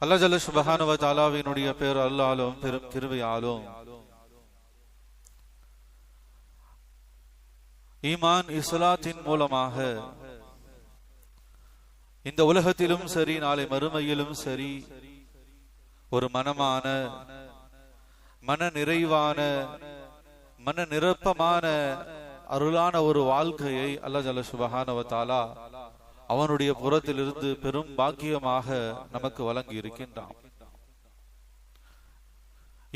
அல்லாஹ் ஜல்ல சுப்ஹானஹு வ தஆலாவினுடைய பேர் அல்லாஹ்வும் பெரும் கிருபையாலும் ஈமான் இஸ்லாத்தின் மூலமாக இந்த உலகத்திலும் சரி நாளை மறுமையிலும் சரி ஒரு மனமான மன நிறைவான மன நிரப்பமான அருளான ஒரு வாழ்க்கையை அல்லாஹ் ஜல்ல சுப்ஹானஹு வ தஆலா அவனுடைய புறத்திலிருந்து பெரும் பாக்கியமாக நமக்கு வழங்கி இருக்கின்றான்.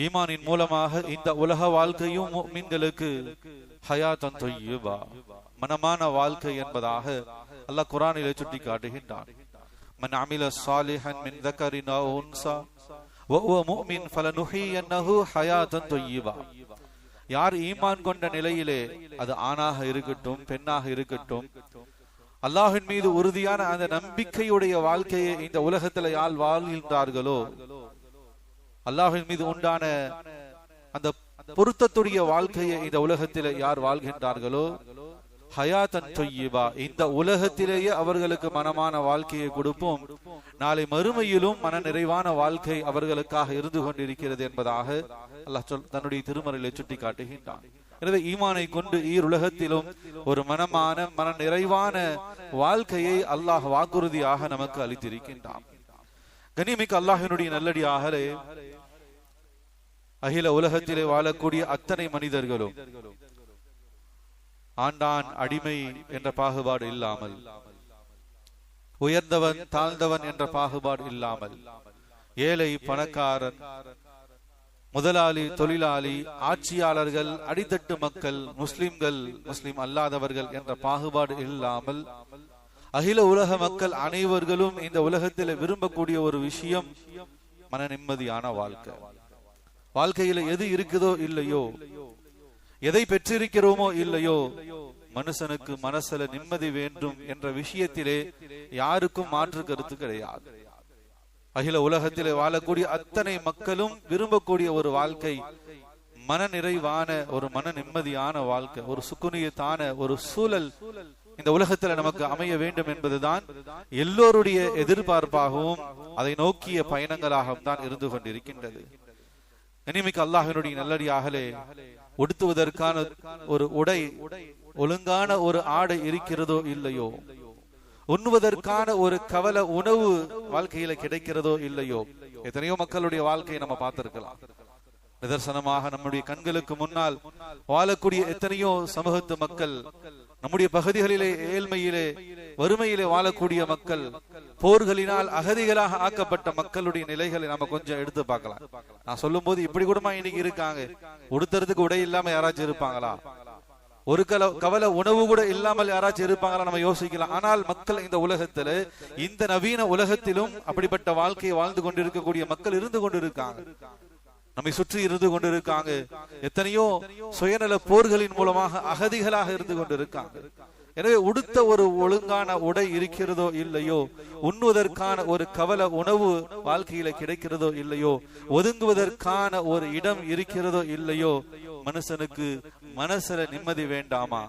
ஈமானின் மூலமாக இந்த உலக வாழ்க்கையும் முஃமின்களுக்கு ஹயாத்தன் தொய்யிபா மனமான வாழ்க்கை என்பதாக அல்லாஹ் குர்ஆனிலே சுட்டி காட்டுகின்றான். மன் அமில ஸாலிஹன் மின் ذكرٍ أو أنثى وهو مؤمن فلنحيينه حياة طيبة. யார் ஈமான் கொண்ட நிலையிலே அது ஆணாக இருக்கட்டும் பெண்ணாக இருக்கட்டும் அல்லாஹ்வின் மீது உறுதியான அந்த நம்பிக்கையுடைய வாழ்க்கையை இந்த உலகத்துல யார் வாழ்கின்றார்களோ, அல்லாஹ்வின் மீது உண்டான அந்த பொருத்தத்துடைய வாழ்க்கையை இந்த உலகத்திலே யார் வாழ்கின்றார்களோ, ஹயாத்தன் தொய்யிபா இந்த உலகத்திலேயே அவர்களுக்கு மனமான வாழ்க்கையை கொடுப்போம், நாளை மறுமையிலும் மன நிறைவான வாழ்க்கை அவர்களுக்காக இருந்து கொண்டிருக்கிறது என்பதாக அல்லாஹ் தன்னுடைய திருமறையிலே சுட்டி காட்டுகின்றான். எனவே ஈமானை கொண்டு ஈருலகத்திலும் ஒரு மனமான மன நிறைவான வாழ்க்கையை அல்லாஹ் வாக்குறுதியாக நமக்கு அளித்திருக்கின்றான். கண்ணியமிக்க அல்லாஹ்வினுடைய நல்லடியார்களே, அகில உலகத்திலே வாழக்கூடிய அத்தனை மனிதர்களும் ஆண்டான் அடிமை என்ற பாகுபாடு இல்லாமல், உயர்ந்தவன் தாழ்ந்தவன் என்ற பாகுபாடு இல்லாமல், ஏழை பணக்காரன், முதலாளி தொழிலாளி, ஆட்சியாளர்கள், அடித்தட்டு மக்கள், முஸ்லிம்கள் முஸ்லிம் அல்லாதவர்கள் என்ற பாகுபாடு இல்லாமல் அகில உலக மக்கள் அனைவர்களும் இந்த உலகத்தில் விரும்பக்கூடிய ஒரு விஷயம் மன நிம்மதியான வாழ்க்கை. வாழ்க்கையில எது இருக்குதோ இல்லையோ, எதை பெற்றிருக்கிறோமோ இல்லையோ, மனுஷனுக்கு மனசுல நிம்மதி வேண்டும் என்ற விஷயத்திலே யாருக்கும் மாற்று கருத்து கிடையாது. அகில உலகத்திலே வாழக்கூடிய அத்தனை மக்களும் விரும்பக்கூடிய ஒரு வாழ்க்கை மன நிறைவான ஒரு மன நிம்மதியான வாழ்க்கை, ஒரு சுக்குனியத்தான ஒரு சூழல் இந்த உலகத்துல நமக்கு அமைய வேண்டும் என்பதுதான் எல்லோருடைய எதிர்பார்ப்பாகவும் அதை நோக்கிய பயணங்களாகவும் தான் இருந்து கொண்டிருக்கின்றது. இனிமிக்க அல்லாஹ்வினுடைய நல்லடியார்களே, உடுத்துவதற்கான ஒரு உடை, ஒழுங்கான ஒரு ஆடை இருக்கிறதோ இல்லையோ, உண்ணுவதற்கான ஒரு கவல உணவு வாழ்க்கையில கிடைக்கிறதோ இல்லையோ, எத்தனையோ மக்களுடைய வாழ்க்கையை நம்ம பார்த்திருக்கலாம். நிதர்சனமாக நம்முடைய கண்களுக்கு முன்னால் வாழக்கூடிய எத்தனையோ சமூகத்து மக்கள், நம்முடைய பகுதிகளிலே ஏழ்மையிலே வறுமையிலே வாழக்கூடிய மக்கள், போர்களினால் அகதிகளாக ஆக்கப்பட்ட மக்களுடைய நிலைகளை நம்ம கொஞ்சம் எடுத்து பார்க்கலாம். நான் சொல்லும் போது இப்படி கூடமா இன்னைக்கு இருக்காங்க, உடுத்துறதுக்கு உடை இல்லாம யாராச்சும் இருப்பாங்களா? ஒரு கவல உணவு கூட இல்லாமல் யாராச்சும் இருப்பாங்களா? நம்ம யோசிக்கலாம். ஆனால் மக்கள் இந்த உலகத்துல, இந்த நவீன உலகத்திலும் அப்படிப்பட்ட வாழ்க்கையை வாழ்ந்து கொண்டிருக்கக்கூடிய மக்கள் இருந்து கொண்டிருக்காங்க, நம்மை சுற்றி இருந்து கொண்டிருக்காங்க. எத்தனையோ சுயநல போர்களின் மூலமாக அகதிகளாக இருந்து கொண்டிருக்காங்க. எனவே உடுத்த ஒரு ஒழுங்கான உடை இருக்கிறதோ இல்லையோ, உண்ணுவதற்கான ஒரு கவல உணவு வாழ்க்கையில கிடைக்கிறதோ இல்லையோ, ஒதுங்குவதற்கான ஒரு இடம் இருக்கிறதோ இல்லையோ, மனுஷனுக்கு மனசுல நிம்மதி வேண்டாமா?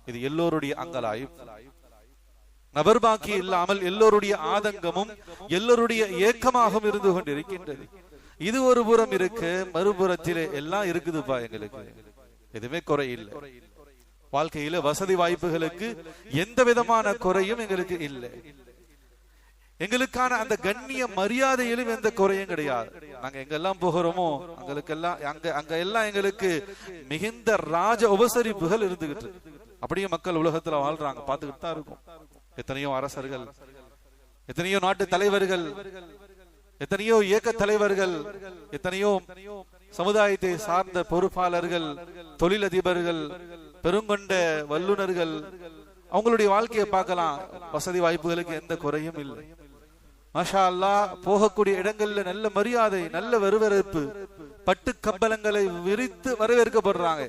இது எல்லோருடைய அங்கலாய்ப்பு. நபர்பாக்கி இல்லாமல் எல்லோருடைய ஆதங்கமும் எல்லோருடைய ஏக்கமாகவும் இருந்து கொண்டிருக்கின்றது. இது ஒரு புறம் இருக்கு, மறுபுறத்திலே எல்லாம் இருக்குதுப்பா, எங்களுக்கு எதுவுமே குறை இல்லை. வாழ்க்கையில வசதி வாய்ப்புகளுக்கு எந்த விதமான குறையும் எங்களுக்கு இல்லை. எங்களுக்கான அந்த கண்ணிய மரியாதையிலும் எந்த குறையும் கிடையாது. நாங்க எங்கெல்லாம் போகிறோமோ அங்க எல்லாம் எங்களுக்கு மிகுந்த ராஜ உபசரிப்புகள் இருந்துகிட்டு, அப்படியே மக்கள் உலகத்துல வாழ்றாங்க, பார்த்துக்கிட்டு தான் இருக்கும். எத்தனையோ அரசர்கள், எத்தனையோ நாட்டு தலைவர்கள், எத்தனையோ இயக்க தலைவர்கள், எத்தனையோ சமுதாயத்தை சார்ந்த பொறுப்பாளர்கள், தொழிலதிபர்கள், பெருங்கொண்ட வல்லுநர்கள், அவங்களுடைய வாழ்க்கையை பார்க்கலாம். வசதி வாய்ப்புகளுக்கு எந்த குறையும் இல்லை. மாஷா அல்லாஹ், போகக்கூடிய இடங்கள்ல நல்ல மரியாதை, நல்ல வரவேற்பு, பட்டு கம்பளங்களை விரித்து வரவேற்கப்படுறாங்க.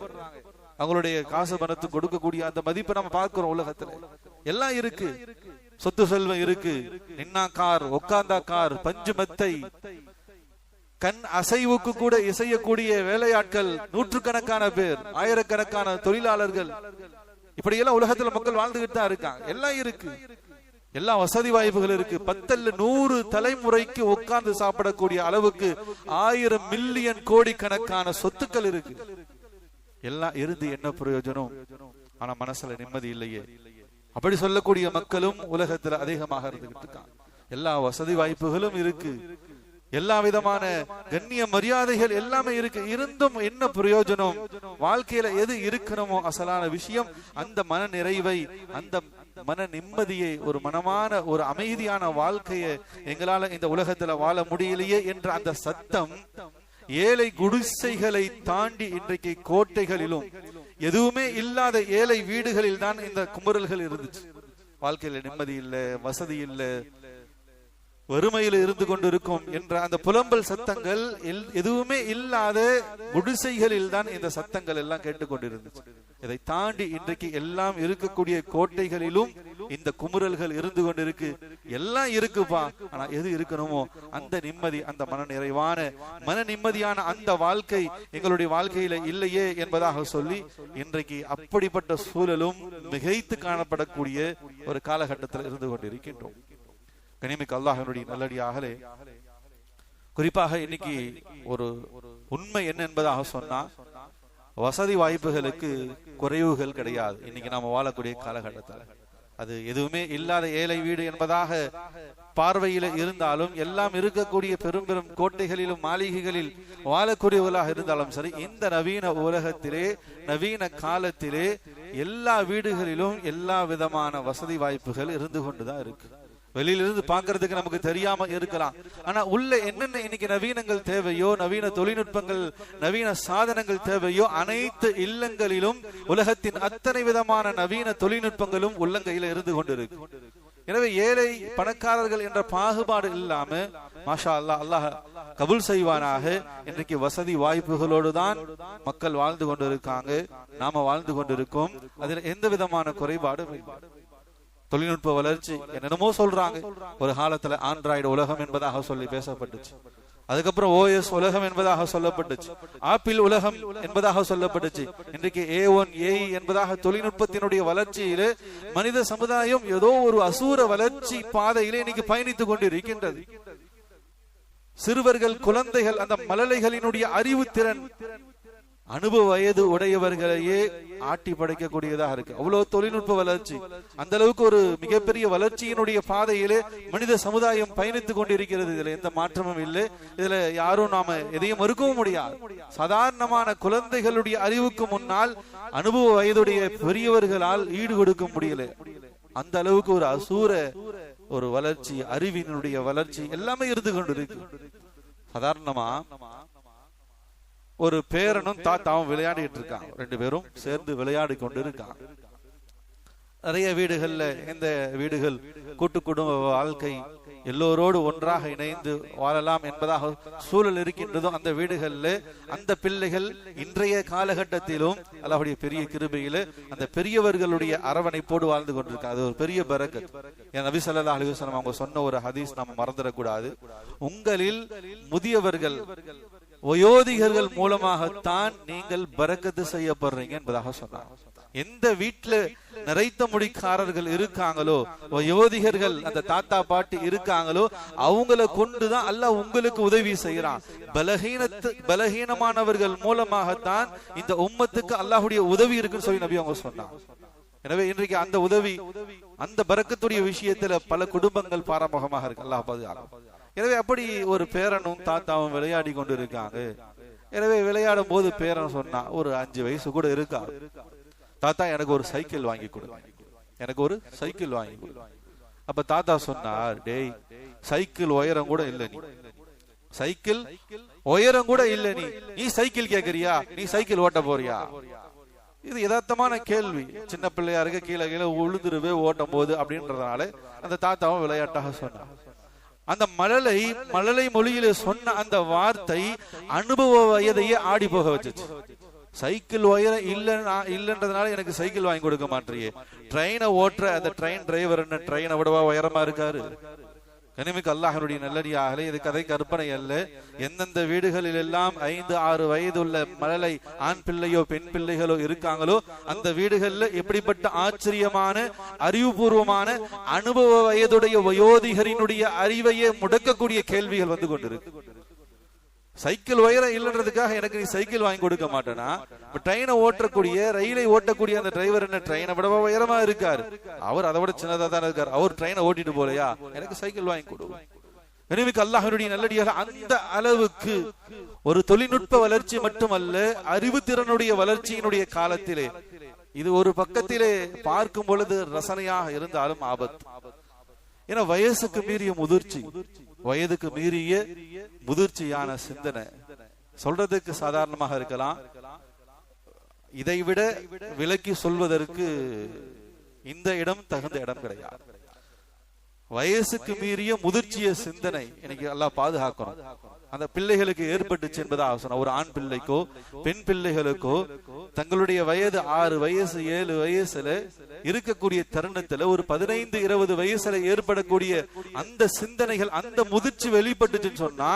அவங்களுடைய காசு பணத்துக்கு கொடுக்கக்கூடிய அந்த மதிப்பை நம்ம பார்க்கிறோம். உலகத்துல எல்லாம் இருக்கு, சொத்து செல்வம் இருக்கு, நின்னா கார், உட்கார்ந்தா கார், பஞ்சு மெத்தை, கண் அசைவுக்கு கூட இசையக்கூடிய வேலையாட்கள், நூற்றுக்கணக்கான பேர், ஆயிரக்கணக்கான தொழிலாளர்கள், இப்படி எல்லாம் உலகத்துல மக்கள் வாழ்ந்துகிட்டு தான் இருக்காங்க. எல்லாம் இருக்கு. எல்லா வசதி வாய்ப்புகள் இருக்கு. 10 100 தலைமுறைக்கு உட்கார்ந்து சாப்பிடக்கூடிய அளவுக்கு 1000 மில்லியன் கோடிக்கணக்கான சொத்துக்கள் இருக்கு. எல்லாம் இருந்து என்ன பிரயோஜனம்? ஆனா மனசுல நிம்மதி இல்லையே. அப்படி சொல்லக்கூடிய மக்களும் உலகத்துல அதிகமாக இருந்துகிட்டு இருக்காங்க. எல்லா வசதி வாய்ப்புகளும் இருக்கு, எல்லா விதமான கண்ணிய மரியாதைகள் எல்லாமே இருக்கு, இருந்தும் என்ன பிரயோஜனம்? வாழ்க்கையில எது இருக்கணுமோ அசலான விஷயம், அந்த மன நிறைவை, அந்த மன நிம்மதியை, ஒரு மனமான ஒரு அமைதியான வாழ்க்கையை எங்களால இந்த உலகத்துல வாழ முடியலையே என்ற அந்த சத்தம் ஏழை குடிசைகளை தாண்டி இன்றைக்கு கோட்டைகளிலும் எதுவுமே இல்லாத ஏழை வீடுகளில் தான் இந்த குமுறல்கள் இருந்துச்சு. வாழ்க்கையில நிம்மதி இல்லை, வசதி இல்லை, வறுமையில் இருந்து கொண்டிருக்கும் என்ற அந்த புலம்பல் சத்தங்கள் எதுவுமே இல்லாத குடிசைகளில் தான் இந்த சத்தங்கள் எல்லாம் கேட்டுக்கொண்டிருந்துச்சு. இதை தாண்டி இன்றைக்கு எல்லாம் இருக்கக்கூடிய கோட்டைகளிலும் இந்த குமுறல்கள் இருந்து கொண்டிருக்கு. எல்லாம் இருக்குப்பா, ஆனா எது இருக்கணுமோ அந்த நிம்மதி, அந்த மன நிறைவான மன நிம்மதியான அந்த வாழ்க்கை எங்களுடைய வாழ்க்கையில இல்லையே என்பதாக சொல்லி இன்றைக்கு அப்படிப்பட்ட சூழலும் மிகைத்து காணப்படக்கூடிய ஒரு காலகட்டத்தில் இருந்து கொண்டிருக்கின்றோம். கனிமிக்கு அல்லாஹ்வினுடைய நல்லடியார்களே, குறிப்பாக இன்னைக்கு ஒரு உண்மை என்ன என்பதாக சொன்னா, வசதி வாய்ப்புகளுக்கு குறைவுகள் கிடையாது. இன்னைக்கு நாம வாழக்கூடிய காலகட்டத்தில் அது எதுவுமே இல்லாத ஏழை வீடு என்பதாக பார்வையில இருந்தாலும், எல்லாம் இருக்கக்கூடிய பெரும் பெரும் கோட்டைகளிலும் மாளிகைகளில் வாழக்கூடியவர்களாக இருந்தாலும் சரி, இந்த நவீன உலகத்திலே நவீன காலத்திலே எல்லா வீடுகளிலும் எல்லா விதமான வசதி வாய்ப்புகள் இருந்து கொண்டுதான் இருக்கு. வெளியிலிருந்து பாக்குறதுக்கு நமக்கு தெரியாம இருக்கலாம், ஆனா உள்ள என்னென்ன இன்னைக்கு நவீனங்கள் தேவையோ, நவீன தொழில்நுட்பங்கள், நவீன சாதனங்கள் தேவையோ, அனைத்து இல்லங்களிலும் உலகத்தின் அத்தனை விதமான நவீன தொழில்நுட்பங்களும் உள்ளங்கையில இருந்து கொண்டிருக்கு. எனவே ஏழை பணக்காரர்கள் என்ற பாகுபாடு இல்லாம மாஷா அல்லாஹ், அல்லாஹ் கபூல் செய்வானாக, இன்றைக்கு வசதி வாய்ப்புகளோடு தான் மக்கள் வாழ்ந்து கொண்டிருக்காங்க, நாம வாழ்ந்து கொண்டிருக்கோம். அதில் எந்த விதமான குறைபாடும் இல்லை. தொழில்நுட்ப வளர்ச்சி என்னென்னமோ சொல்றாங்க. ஒரு காலத்துல ஆண்ட்ராய்டு உலகம் என்பதாக சொல்லி பேசப்பட்டுச்சு, அதுக்கப்புறம் OS உலகம் என்பதாக சொல்லப்பட்டுச்சு, ஆப்பிள் உலகம் என்பதாக சொல்லப்பட்டுச்சு. இன்றைக்கு A1 AI என்பதாக தொழில்நுட்பத்தினுடைய வளர்ச்சியிலே மனித சமுதாயம் ஏதோ ஒரு அசூர வளர்ச்சி பாதையிலே இன்னைக்கு பயணித்துக் கொண்டிருக்கின்றது. சிறுவர்கள், குழந்தைகள், அந்த மழலைகளினுடைய அறிவு திறன் அனுபவ வயது உடையவர்களையே ஆட்டி படைக்கக்கூடியதாக இருக்கு. அவ்வளவு தொழில்நுட்ப வளர்ச்சி, அந்த அளவுக்கு ஒரு மிகப்பெரிய வளர்ச்சியினுடைய பாதையிலே மனித சமுதாயம் பயணித்துக் கொண்டிருக்கிறது. இதுல எந்த மாற்றமும் இல்லை. இதுல யாரும் நாம எதையும் மறுக்கவும் முடியாது. சாதாரணமான குழந்தைகளுடைய அறிவுக்கு முன்னால் அனுபவ வயதுடைய பெரியவர்களால் ஈடு கொடுக்க முடியல. அந்த அளவுக்கு ஒரு அசூர ஒரு வளர்ச்சி, அறிவினுடைய வளர்ச்சி எல்லாமே இருந்து கொண்டிருக்கு. சாதாரணமா ஒரு பேரனும் தாத்தாவும் விளையாடிட்டு இருக்காங்க, 2 பேரும் சேர்ந்து விளையாடி கொண்டு இருக்காங்க. நிறைய வீடுகள்ல இந்த வீடுகள் கூட்டு குடும்ப வாழ்க்கை, எல்லோரோடு ஒன்றாக இணைந்து வாழலாம் என்பதாக சூழல் இருக்கின்றதோ அந்த வீடுகள்ல அந்த பிள்ளைகள் இன்றைய காலகட்டத்திலும் அல்லாஹ்வுடைய பெரிய கிருபையில அந்த பெரியவர்களுடைய அரவணைப்போடு வாழ்ந்து கொண்டிருக்காங்க. அது ஒரு பெரிய பரக்கத். நபி ஸல்லல்லாஹு அலைஹி வஸல்லம் அவங்க சொன்ன ஒரு ஹதீஸ் நாம மறந்துடக்கூடாது. உங்களில் முதியவர்கள், வயோதிகர்கள் மூலமாகத்தான் நீங்கள் பரக்கத்து செய்யப்படுறீங்க என்பதாக சொன்னாங்க. எந்த வீட்டுல நிறைத்த முடிக்காரர்கள் இருக்காங்களோ, வயோதிகர்கள், அந்த தாத்தா பாட்டி இருக்காங்களோ, அவங்கள கொண்டுதான் அல்லாஹ் உங்களுக்கு உதவி செய்யறான். பலகீனமானவர்கள் மூலமாகத்தான் இந்த உம்மத்துக்கு அல்லாஹ்வுடைய உதவி இருக்குன்னு சொல்லி நபி அவங்க சொன்னாங்க. எனவே இன்றைக்கு அந்த உதவி, அந்த பரக்கத்துடைய விஷயத்துல பல குடும்பங்கள் பாரமுகமாக இருக்கு. அல்லாஹ் பாதுகாக்கும். எனவே அப்படி ஒரு பேரனும் தாத்தாவும் விளையாடி கொண்டு இருக்காங்க. எனவே விளையாடும் போது பேரன் சொன்னா, ஒரு 5 வயசு கூட இருக்கா, தாத்தா எனக்கு ஒரு சைக்கிள் வாங்கி கொடு, எனக்கு ஒரு சைக்கிள் வாங்கி கொடு. அப்ப தாத்தா சொன்னார், டேய் சைக்கிள் உயரம் கூட இல்ல, நீ சைக்கிள் உயரம் கூட இல்ல, நீ சைக்கிள் கேக்குறியா? நீ சைக்கிள் ஓட்ட போறியா? இது யதார்த்தமான கேள்வி. சின்ன பிள்ளையா இருக்க கீழே கீழே உழுதுருவே ஓட்டும் போது அப்படின்றதுனால அந்த தாத்தாவும் விளையாட்டாக சொன்னார். அந்த மழலை மொழியில சொன்ன அந்த வார்த்தை அனுபவ வயதையே ஆடி போக வச்சுச்சு. சைக்கிள் உயரம் இல்லன்றதுனால எனக்கு சைக்கிள் வாங்கி கொடுக்க மாட்டேறியே, ட்ரெயினை ஓட்டுற அந்த ட்ரெயின் டிரைவர் என்ன ட்ரெயினை விடவா உயரமா இருக்காரு? கனிமிக்கு அல்லாஹ்வுடைய நல்லடியார்களே, இது கதை கற்பனை அல்ல. எந்தெந்த வீடுகளில் எல்லாம் 5-6 வயது உள்ள மழலை ஆண் பிள்ளையோ பெண் பிள்ளைகளோ இருக்காங்களோ அந்த வீடுகள்ல எப்படிப்பட்ட ஆச்சரியமான அறிவுபூர்வமான அனுபவ வயதுடைய வயோதிகரினுடைய அறிவையே முடக்கக்கூடிய கேள்விகள் வந்து கொண்டிருக்கு. சைக்கிள் உயரம் இல்லைன்றதுக்காக எனக்கு நீ சைக்கிள் வாங்கி கொடுக்க மாட்டேனா? ட்ரெயினை ஓட்டக்கூடிய ரயிலை ஓட்டக்கூடிய அந்த டிரைவர் என்ன ட்ரெயினை விட உயரமா இருக்காரு, அவர் அதை விட சின்னதா தான் இருக்காரு, அவர் ட்ரெயினை ஓட்டிட்டு போலையா, எனக்கு சைக்கிள் வாங்கி கொடு. எனவே அல்லாஹ்வுடைய நல்லடியாக அந்த அளவுக்கு ஒரு தொழில்நுட்ப வளர்ச்சி மட்டுமல்ல, அறிவுத்திறனுடைய வளர்ச்சியினுடைய காலத்திலே இது ஒரு பக்கத்திலே பார்க்கும் பொழுது ரசனையாக இருந்தாலும் ஆபத்து. ஏன்னா வயசுக்கு மீறிய முதிர்ச்சி, வயதுக்கு மீறிய முதிர்ச்சியான சிந்தனை சொல்றதுக்கு சாதாரணமாக இருக்கலாம். இதைவிட விலக்கி சொல்வதற்கு இந்த இடம் தகுந்த இடம் கிடையாது. வயசுக்கு மீறிய முதிர்ச்சிய சிந்தனை இன்னைக்கு எல்லாம் பாதுகாக்கணும். அந்த பிள்ளைகளுக்கு ஏற்பட்டுச்சு என்பதாக சொன்ன ஒரு ஆண் பிள்ளைக்கோ பெண் பிள்ளைகளுக்கோ தங்களுடைய வயது 6 வயசு 7 வயசுல இருக்கக்கூடிய தருணத்துல ஒரு 15-20 வயசுல ஏற்படக்கூடிய அந்த சிந்தனைகள் அந்த முதிர்ச்சி வெளிப்பட்டுச்சுன்னு சொன்னா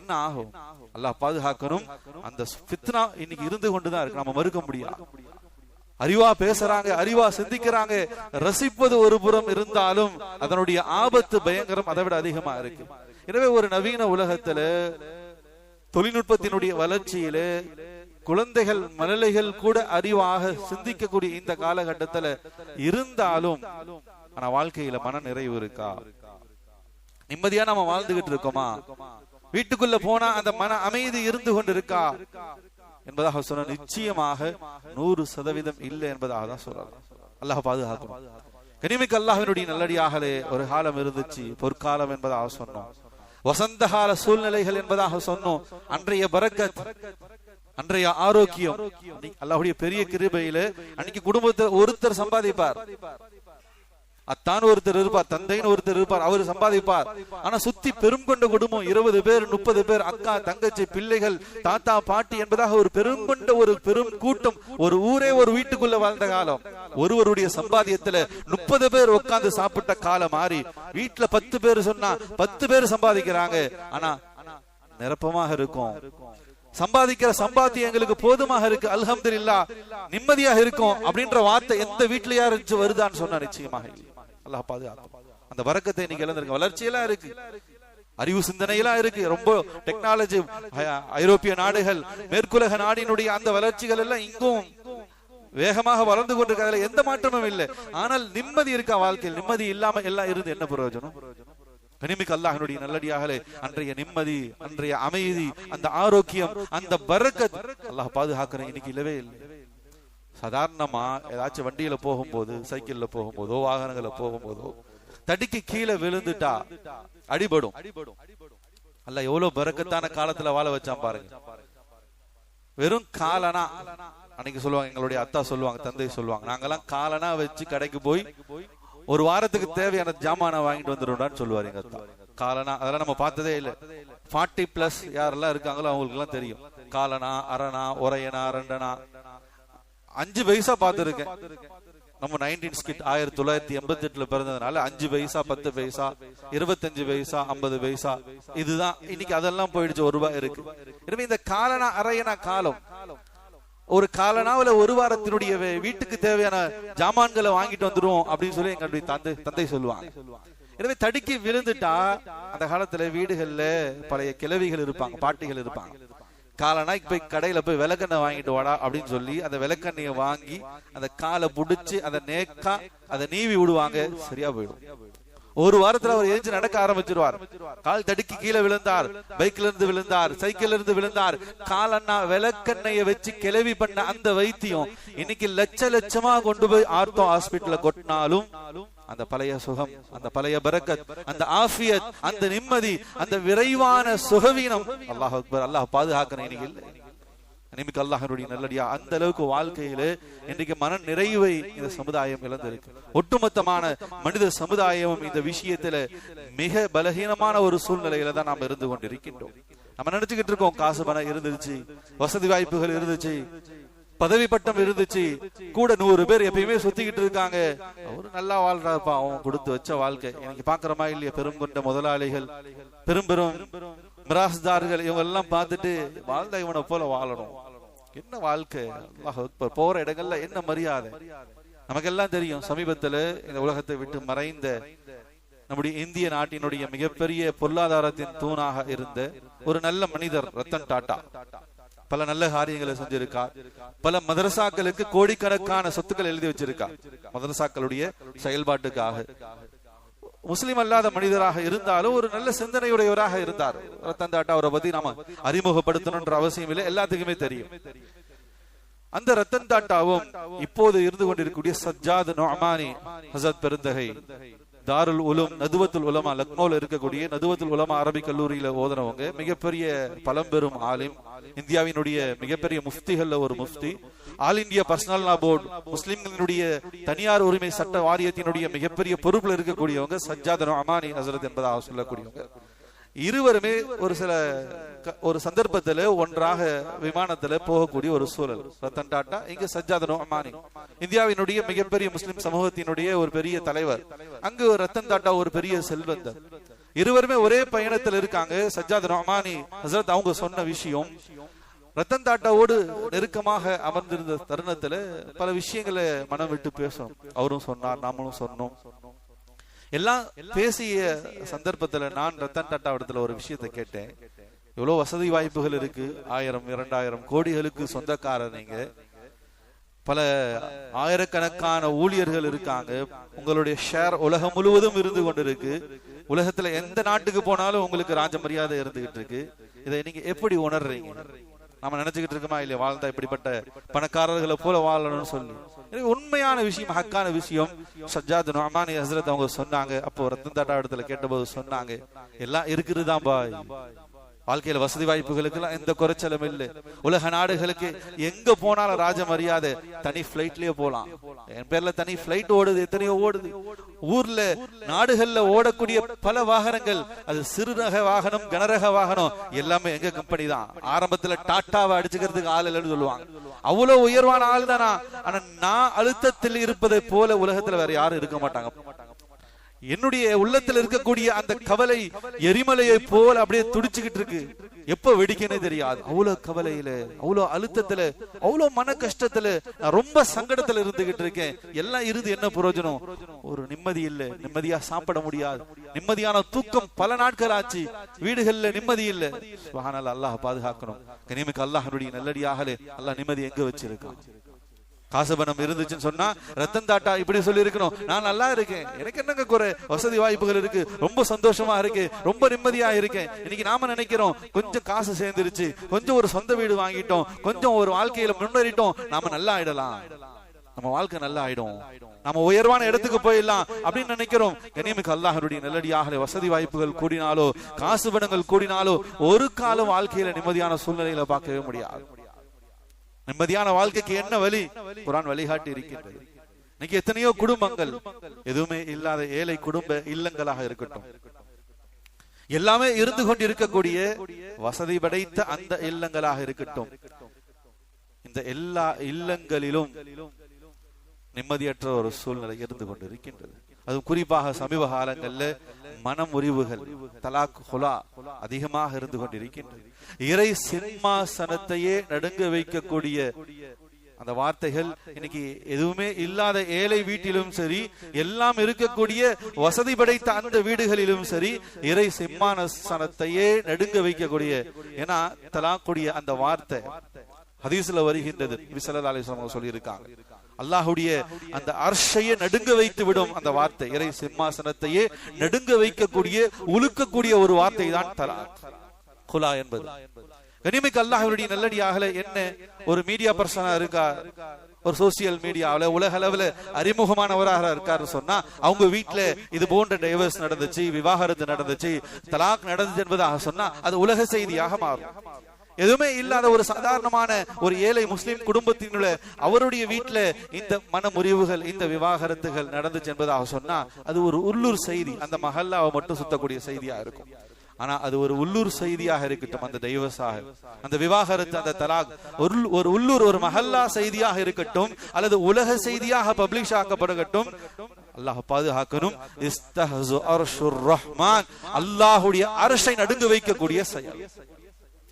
என்ன ஆகும்? அல்லாஹ் பாதுகாக்கணும். அந்த ஃபித்னா இன்னைக்கு இருந்து கொண்டுதான் இருக்கு, நம்ம மறுக்க முடியாது. அறிவா பேசுறாங்க, அறிவா சிந்திக்கிறாங்க, ரசிப்பது ஒரு புறம் இருந்தாலும் அதனுடைய ஆபத்து பயங்கரம் அதை விட அதிகமா இருக்கு. எனவே ஒரு நவீன உலகத்துல தொழில்நுட்பத்தினுடைய வளர்ச்சியில குழந்தைகள் மழலைகள் கூட அறிவாக சிந்திக்கக்கூடிய இந்த காலகட்டத்துல இருந்தாலும் ஆனா வாழ்க்கையில மன நிறைவு இருக்கா? நிம்மதியா நம்ம வாழ்ந்துகிட்டு இருக்கோமா? வீட்டுக்குள்ள போனா அந்த மன அமைதி இருந்து கொண்டு இருக்கா என்பதாக சொன்ன நிச்சயமாக 100% இல்லை என்பதாக தான் சொல்லலாம். அல்லாஹ் பாதுகாக்கணும். கனிமிக்கு அல்லாஹ்வினுடைய நல்லடியாகலே ஒரு காலம் இருந்துச்சு, பொற்காலம் என்பதாக சொன்னோம், வசந்த கால சூழ்நிலைகள் என்பதாக சொன்னோம். அன்றைய பரக்கத், அன்றைய ஆரோக்கியம், அல்லாஹ்வுடைய பெரிய கிருபையில அன்னைக்கு குடும்பத்தை ஒருத்தர் சம்பாதிப்பார், அத்தான் ஒருத்தர் இருப்பார், தந்தைன்னு ஒருத்தர் இருப்பார், அவர் சம்பாதிப்பார். ஆனா சுத்தி பெரும் கொண்ட குடும்பம் 20 பேர் 30 பேர், அக்கா தங்கச்சி பிள்ளைகள் தாத்தா பாட்டி என்பதாக ஒரு பெரும் கொண்ட ஒரு பெரும் கூட்டம், ஒரு ஊரே ஒரு வீட்டுக்குள்ள வாழ்ந்த காலம். ஒருவருடைய சம்பாதியத்துல 30 பேர் உட்கார்ந்து சாப்பிட்ட காலம் மாறி வீட்டுல 10 பேர் சொன்னா 10 பேர் சம்பாதிக்கிறாங்க. ஆனா நிரப்பமாக இருக்கும், சம்பாதிக்கிற சம்பாத்தியம் எங்களுக்கு போதுமாக இருக்கு, அல்ஹம்துலில்லாஹ் நிம்மதியாக இருக்கும் அப்படின்ற வார்த்தை எந்த வீட்டுல யாரும் வருதான்னு சொன்னா நிச்சயமாக அல்லாஹ் பாதுகாக்கும். அந்த வரக்கத்தை இன்னைக்கு இழந்திருக்கு. வளர்ச்சியெல்லாம் இருக்கு, அறிவு சிந்தனையெல்லாம் இருக்கு, ரொம்ப டெக்னாலஜி, ஐரோப்பிய நாடுகள் மேற்குலக நாடினுடைய அந்த வளர்ச்சிகள் எல்லாம் இங்கும் வேகமாக வளர்ந்து கொண்டிருக்க, எந்த மாற்றமும் இல்லை. ஆனால் நிம்மதி இருக்கா வாழ்க்கையில்? நிம்மதி இல்லாம எல்லாம் இருந்து என்ன பிரயோஜனம்? கனிமிக்கு அல்லாஹ்வினுடைய நல்லடியாகலே அன்றைய நிம்மதி, அன்றைய அமைதி, அந்த ஆரோக்கியம், அந்த பரக்கத் அல்லாஹ் பாதுகாக்கிறேன் இன்னைக்கு இல்லவே இல்லை. சாதாரணமா ஏதாச்சும் வண்டியில போகும்போது, சைக்கிள்ல போகும்போதோ வாகனங்கள போகும்போதோ தடிக்கு கீழே விழுந்துட்டா அடிபடும். அல்லாஹ் எவ்வளவு பரக்கத்தான காலத்துல வாழ வச்சான் பாருங்க. வெறும் காலனா, அன்னைக்கு சொல்லுவாங்க, எங்களுடைய அத்தா சொல்லுவாங்க, தந்தை சொல்லுவாங்க, நாங்கெல்லாம் காலனா வச்சு கடைக்கு போய் ஒரு வாரத்துக்கு தேவையான ஜாமான வாங்கிட்டு வந்துடும்டான்னு சொல்லுவாரு எங்க அத்தா. காலனா அதெல்லாம் நம்ம பார்த்ததே இல்லை. 40+ யாரெல்லாம் இருக்காங்களோ அவங்களுக்கு எல்லாம் தெரியும். காலனா, அரணா, ஒரையனா, ரெண்டனா, 5 பைசா பார்த்திருக்கேன். நம்ம 19 ஸ்கிட் 1988 பிறந்ததுனால 5 பைசா 10 பைசா 25 பைசா 50 பைசா இதுதான். இன்னைக்கு அதெல்லாம் போயிடுச்சு, ₹1 இருக்கு. எனவே இந்த காலனா அரையனா காலம், ஒரு காலனாவில ஒரு வாரத்தினுடைய வீட்டுக்கு தேவையான ஜாமான்களை வாங்கிட்டு வந்துடும் அப்படின்னு சொல்லி எங்களுடைய தந்தை சொல்லுவாங்க. எனவே தடுக்கி விழுந்துட்டா அந்த காலத்துல வீடுகள்ல பழைய கிழவிகள் இருப்பாங்க, பாட்டிகள் இருப்பாங்க. காலனாய்க்கு போய் கடையில போய் விளக்கெண்ணெய் வாங்கிட்டு வாடா அப்படின்னு சொல்லி அந்த விளக்கெண்ணைய வாங்கி அந்த காலை புடிச்சு அந்த நேக்கா அதை நீவி விடுவாங்க, சரியா போயிடும். ஒரு வாரத்துல அவர் எழுந்து நடக்க ஆரம்பிச்சிருவார். கால் தடுக்கி கீழே விழுந்தார், பைக்ல இருந்து விழுந்தார், சைக்கிள்ல இருந்து விழுந்தார். காலன்னா விளக்கெண்ணைய வச்சு கிளவி பண்ண அந்த வைத்தியம் இன்னைக்கு லட்சமா கொண்டு போய் ஆர்த்தோ ஹாஸ்பிட்டல்ல கொட்டினாலும் அந்த பழைய சுகம், அந்த பழைய பரக்கத், அந்த ஆஃபியத், அந்த நிம்மதி, அந்த விரைவான சுகவீனம் அல்லாஹ் அக்பர், அல்லாஹ் பாதுகாக்கணும் இன்னைக்கு இல்லை. நிமிக்கு அல்லாஹ்வுடைய நல்லடியா அந்த அளவுக்கு வாழ்க்கையில இன்றைக்கு மன நிறைவை இந்த சமுதாயம் இழந்திருக்கு. ஒட்டுமொத்தமான மனித சமுதாயமும் இந்த விஷயத்துல மிக பலகீனமான ஒரு சூழ்நிலையில தான் நாம் இருந்து கொண்டிருக்கின்றோம். நம்ம நினைச்சுக்கிட்டு இருக்கோம், காசு பணம் இருந்துச்சு, வசதி வாய்ப்புகள் இருந்துச்சு, பதவி பட்டம் இருந்துச்சு, கூட 100 பேர் எப்பயுமே சுத்திக்கிட்டு இருக்காங்க. அவரு நல்லா வாழ்றாப்பா, அவன் கொடுத்து வச்ச வாழ்க்கை. எனக்கு பாக்குறமா இல்லையா, பெரும் கொண்ட முதலாளிகள், பெரும் பெரும் மிராஸ்தார்கள், இவங்க எல்லாம் பார்த்துட்டு வாழ்ந்த இவனை போல வாழணும். என்ன வாழ்க்கை, போற இடங்கள்ல என்ன மரியாதை. நமக்கெல்லாம் தெரியும், சமீபத்துல இந்த உலகத்தை விட்டு மறைந்த நம்முடைய இந்திய நாட்டினுடைய மிகப்பெரிய பொருளாதாரத்தின் தூணாக இருந்த ஒரு நல்ல மனிதர் ரத்தன் டாடா பல நல்ல காரியங்களை செஞ்சிருக்கார். பல மதரசாக்களுக்கு கோடிக்கணக்கான சொத்துக்கள் எழுதி வச்சிருக்கார், மதரசாக்களுடைய செயல்பாட்டுக்காக. முஸ்லிம் அல்லாத மனிதராக இருந்தாலும் ஒரு நல்ல சிந்தனையுடையவராக இருந்தார் ரத்தன் டாடா. அவரை பத்தி நாம அறிமுகப்படுத்தணும்ன்ற அவசியம் இல்லை, எல்லாத்துக்குமே தெரியும். அந்த ரத்தன் டாட்டாவும் இப்போது இருந்து கொண்டிருக்கக்கூடிய சஜ்ஜாத் நுஅமானி ஹஸரத் பெருந்தகை தாருல் உலூம் நதுவத்துல் உலமா லக்னோல இருக்கக்கூடிய நதுவத்துல் உலமா அரபிக் கல்லூரியில ஓதுனவங்க, மிகப்பெரிய பழம்பெரும் ஆலிம், இந்தியாவினுடைய மிகப்பெரிய முஃப்திகள்ல ஒரு முஃப்தி, ஆல் இந்தியா பர்சனல் லா போர்டு, முஸ்லிம்களுடைய தனியார் உரிமை சட்ட வாரியத்தினுடைய மிகப்பெரிய பொறுப்புல இருக்கக்கூடியவங்க சஜ்ஜாத் நுஅமானி ஹஸரத் என்பதாக சொல்லக்கூடியவங்க. இருவருமே ஒரு சந்தர்ப்பத்துல ஒன்றாக விமானத்துல போகக்கூடிய ஒரு சூழல். ரத்தன் டாடா இங்க சஜ்ஜாத் நுஅமானி, இந்தியாவினுடைய மிகப்பெரிய முஸ்லிம் சமூகத்தினுடைய ஒரு பெரிய தலைவர், அங்கு ரத்தன் டாடா ஒரு பெரிய செல்வந்தர். இருவருமே ஒரே பயணத்துல இருக்காங்க. சஜ்ஜாத் நுஅமானி ஹஸரத் அவங்க சொன்ன விஷயம் ரத்தன் டாட்டாவோடு நெருக்கமாக அமர்ந்திருந்த தருணத்துல பல விஷயங்களை மனம் விட்டு பேசும். அவரும் சொன்னார், நாமளும் சொன்னோம். எல்லாம் பேசிய சந்தர்ப்பத்துல நான் ரத்தன் டாட்டா இடத்துல ஒரு விஷயத்தை கேட்டேன். எவ்வளவு வசதி வாய்ப்புகள் இருக்கு, 1000 2000 கோடிகளுக்கு சொந்தக்காரர் நீங்க, பல ஆயிரக்கணக்கான ஊழியர்கள் இருக்காங்க, உங்களுடைய ஷேர் உலகம் முழுவதும் இருந்து கொண்டிருக்கு, உலகத்துல எந்த நாட்டுக்கு போனாலும் உங்களுக்கு ராஜ மரியாதை இருந்துகிட்டு இருக்கு. இதை நீங்க எப்படி உணர்றீங்க? நம்ம நினைச்சுக்கிட்டு இருக்கோமா இல்லையா, வாழ்ந்தா இப்படிப்பட்ட பணக்காரர்களை போல வாழணும்னு சொல்லி. உண்மையான விஷயம், ஹக்கான விஷயம் சஜ்ஜாத் நுஅமானி ஹஸரத் அவங்க சொன்னாங்க. அப்போ ரத்தன் டாடா இடத்துல கேட்டபோது சொன்னாங்க, எல்லாம் இருக்குதுதான் பாய், வாழ்க்கையில வசதி வாய்ப்புகளுக்கு எல்லாம் எந்த குறைச்சலும் இல்லை. உலக நாடுகளுக்கு எங்க போனாலும் ராஜ மரியாதை, தனி பிளைட்லயே போலாம். என் பேர்ல தனி பிளைட் ஓடுது, எத்தனையோ ஓடுது. ஊர்ல நாடுகள்ல ஓடக்கூடிய பல வாகனங்கள், அது சிறுரக வாகனம் கனரக வாகனம் எல்லாமே எங்க கம்பெனி தான். ஆரம்பத்துல டாட்டாவை அடிச்சுக்கிறதுக்கு ஆள் இல்லைன்னு சொல்லுவாங்க, அவ்வளவு உயர்வான ஆள் தானா. ஆனா நான் அழுத்தத்தில் இருப்பதை போல உலகத்துல வேற யாரும் இருக்க மாட்டாங்க. என்னுடைய உள்ளத்துல இருக்கக்கூடிய அந்த கவலை எரிமலையை போல அப்படியே துடிச்சுக்கிட்டு இருக்கு, எப்ப வெடிக்கனே தெரியாது. அவ்வளவு கவலையில, அவ்வளவு அழுத்தத்துல, அவ்வளவு மன கஷ்டத்துல, நான் ரொம்ப சங்கடத்துல இருந்துகிட்டு இருக்கேன். எல்லாம் இருந்து என்ன பிரயோஜனம்? ஒரு நிம்மதி இல்ல, நிம்மதியா சாப்பிட முடியாது, நிம்மதியான தூக்கம் பல நாட்கள் ஆச்சு, வீடுகள்ல நிம்மதி இல்ல. சுப்ஹானல்லாஹ், அல்லாஹ் பாதுகாக்கணும். கனிமிக்க அல்லாஹ்வுடைய நல்லடியாகலே அல்லாஹ் நிம்மதி எங்க வச்சிருக்கான்? காசுபணம் இருந்துச்சுன்னு சொன்னா ரத்தன் டாட்டா இப்படி சொல்லி இருக்கணும், நான் நல்லா இருக்கேன், எனக்கு என்னங்க குறை, வசதி வாய்ப்புகள் இருக்கு, ரொம்ப சந்தோஷமா இருக்கு, ரொம்ப நிம்மதியா இருக்கேன். இன்னைக்கு நாம நினைக்கிறோம் கொஞ்சம் காசு சேர்ந்துருச்சு, கொஞ்சம் ஒரு சொந்த வீடு வாங்கிட்டோம், கொஞ்சம் ஒரு வாழ்க்கையில முன்னேறிட்டோம், நாம நல்லா ஆயிடலாம், நம்ம வாழ்க்கை நல்லா ஆயிடும், நம்ம உயர்வான இடத்துக்கு போயிடலாம் அப்படின்னு நினைக்கிறோம். கனிமிக்க அல்லாஹ்வுடைய நல்லடியாகலே வசதி வாய்ப்புகள் கூடினாலோ காசு பணங்கள் கூடினாலோ ஒரு காலம் வாழ்க்கையில நிம்மதியான சூழ்நிலையில பார்க்கவே முடியாது. நிம்மதியான வாழ்க்கைக்கு என்ன வழி? குர்ஆன் வழிகாட்டி இருக்கின்றது. இன்னைக்கு எத்தனையோ குடும்பங்கள் எதுவுமே இல்லாத ஏழை குடும்ப இல்லங்களாக இருக்கட்டும், எல்லாமே இருந்து கொண்டு இருக்கக்கூடிய வசதி படைத்த அந்த இல்லங்களாக இருக்கட்டும், இந்த எல்லா இல்லங்களிலும் நிம்மதியற்ற ஒரு சூழ்நிலை இருந்து கொண்டு இருக்கின்றது. அது குறிப்பாக சமீப காலங்கள்ல மனம் முறிவுகள், தலாக் ஹுலா அதிகமாக இருந்து கொண்டிருக்கின்றது. இறை சிம்மாசனத்தையே நடுங்க வைக்கக்கூடிய அந்த வார்த்தைகள் இன்னைக்கு எதுவுமே இல்லாத ஏழை வீட்டிலும் சரி, எல்லாம் இருக்கக்கூடிய வசதி படைத்த அந்த வீடுகளிலும் சரி, இறை சிம்மாசனத்தையே நடுங்க வைக்கக்கூடிய, ஏன்னா தலாக்குடைய அந்த வார்த்தை ஹதீஸ்ல வருகின்றது. நபி ஸல்லல்லாஹு அலைஹி வஸல்லம் சொல்லி இருக்காங்க, அல்லாஹ்வுடைய அந்த அர்ஷையை நடுங்க வைத்து விடும் அந்த வார்த்தை, இறை சிம்மாசனத்தையே நடுங்க வைக்கக்கூடிய உலுக்கக்கூடிய ஒரு வார்த்தை தான் தலாக் குலா என்பது. கனிமிக்க அல்லாஹ்வுடைய நல்லடியாகல என்ன ஒரு மீடியா பர்சனா இருக்கா, ஒரு சோசியல் மீடியாவில உலக அளவுல அறிமுகமானவராக இருக்காரு சொன்னா, அவங்க வீட்டுல இது போன்ற டைவர்ஸ் நடந்துச்சு, விவாகரத்து நடந்துச்சு, தலாக் நடந்துச்சு என்பதாக சொன்னா அது உலக செய்தியாக மாறும். எதுவுமே இல்லாத ஒரு சாதாரணமான ஒரு ஏழை முஸ்லிம் குடும்பத்தினுள்ள அவருடைய வீட்டுல இந்த மன முறிவுகள், இந்த விவாகரத்துகள் நடந்துச்சு என்பதாக சொன்னா அது ஒரு உள்ளூர் செய்தி, அந்த மஹல்லாவை மட்டும் சுத்தக்கூடிய செய்தியா இருக்கும். ஆனா அது ஒரு உள்ளூர் செய்தியாக இருக்கட்டும், அந்த டைவர்ஸாக, அந்த விவாகரத்து, அந்த தலாக் ஒரு உள்ளூர் ஒரு மஹல்லா செய்தியாக இருக்கட்டும், அல்லது உலக செய்தியாக பப்ளிஷ் ஆக்கப்படட்டும், அல்லாஹ் பாதுகாக்கணும். இஸ்தஹ்ஸு அர்ஷுர் ரஹ்மான், அல்லாஹ்வுடைய அர்ஷை நடுங்க வைக்கக்கூடிய செயல்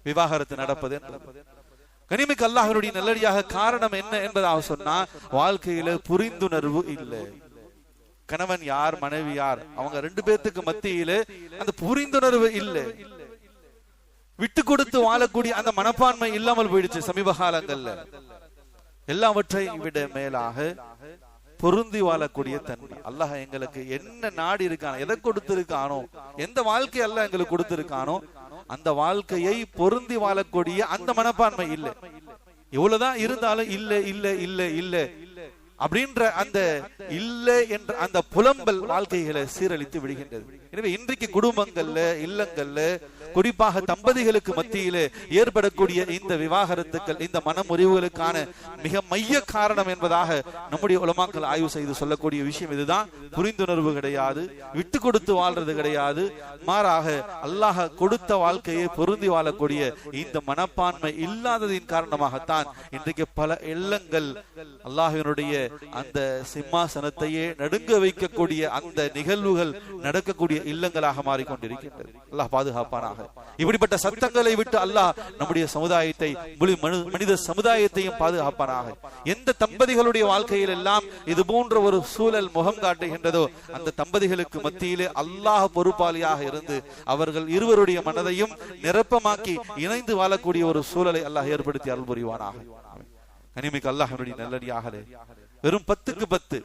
விவாகரத்து நடப்பது. கனிமிக்கு அல்லாஹ்வுடைய நல்லடியாக காரணம் என்ன என்பதாக சொன்னா, வாழ்க்கையில புரிந்துணர்வு இல்லை. கணவன் யார் மனைவி யார் அவங்க ரெண்டு பேர்த்துக்கு மத்தியில அந்த புரிந்துணர்வு இல்லை. விட்டு கொடுத்து வாழக்கூடிய அந்த மனப்பான்மை இல்லாமல் போயிடுச்சு சமீப காலங்கள்ல. எல்லாவற்றையும் விட மேலாக பொருந்தி வாழக்கூடிய தன்மை அல்லாஹ் எங்களுக்கு என்ன நாடி இருக்கானோ, எதை கொடுத்திருக்கானோ, எந்த வாழ்க்கை அல்லாஹ் எங்களுக்கு கொடுத்திருக்கானோ அந்த வாழ்க்கையை பொருந்தி வாழக்கூடிய அந்த மனப்பான்மை இல்லை. எவ்வளவுதான் இருந்தாலும் இல்ல இல்ல இல்ல இல்ல அப்படின்ற அந்த இல்லை என்ற அந்த புலம்பல் வாழ்க்கைகளை சீரழித்து விடுகின்றது. எனவே இன்றைக்கு குடும்பங்கள்ல, இல்லங்கள்ல, குறிப்பாக தம்பதிகளுக்கு மத்தியிலே ஏற்படக்கூடிய இந்த விவாகரத்துக்கள், இந்த மனமுறிவுகளுக்கான மிக மைய காரணம் என்பதாக நம்முடைய உலமாக்கள் ஆய்வு செய்து சொல்லக்கூடிய விஷயம் இதுதான். புரிந்துணர்வு கிடையாது, விட்டு கொடுத்து வாழ்றது கிடையாது. மாறாக அல்லாஹ் கொடுத்த வாழ்க்கையை பொருந்தி வாழக்கூடிய இந்த மனப்பான்மை இல்லாததின் காரணமாகத்தான் இன்றைக்கு பல இல்லங்கள் அல்லாஹ்வினுடைய அந்த சிம்மாசனத்தையே நடுங்க வைக்கக்கூடிய அந்த நிகழ்வுகள் நடக்கக்கூடிய இல்லங்களாக மாறிக்கொண்டிருக்கின்றது. அல்லாஹ் பாதுகாப்பானாக. இப்படிப்பட்ட சத்தங்களை விட்டு அல்லாஹ் நம்முடைய சமுதாயத்தை, மனித சமுதாயத்தையும் பாதுகாப்பானாக. எந்த தம்பதிகளுடைய வாழ்க்கையில் எல்லாம் இது போன்ற ஒரு சூழல் முகம் காட்டுகின்றதோ அந்த தம்பதிகளுக்கு மத்தியிலே அல்லாஹ் பொறுப்பாளியாக இருந்து அவர்கள் இருவருடைய மனதையும் நிரப்பமாக்கி இணைந்து வாழக்கூடிய ஒரு சூழலை அல்லாஹ் ஏற்படுத்தி அருள் புரிவானாக. கனிமிக்கு அல்லாஹ்வுடைய நல்லடியாகலே, வெறும் 10க்கு 10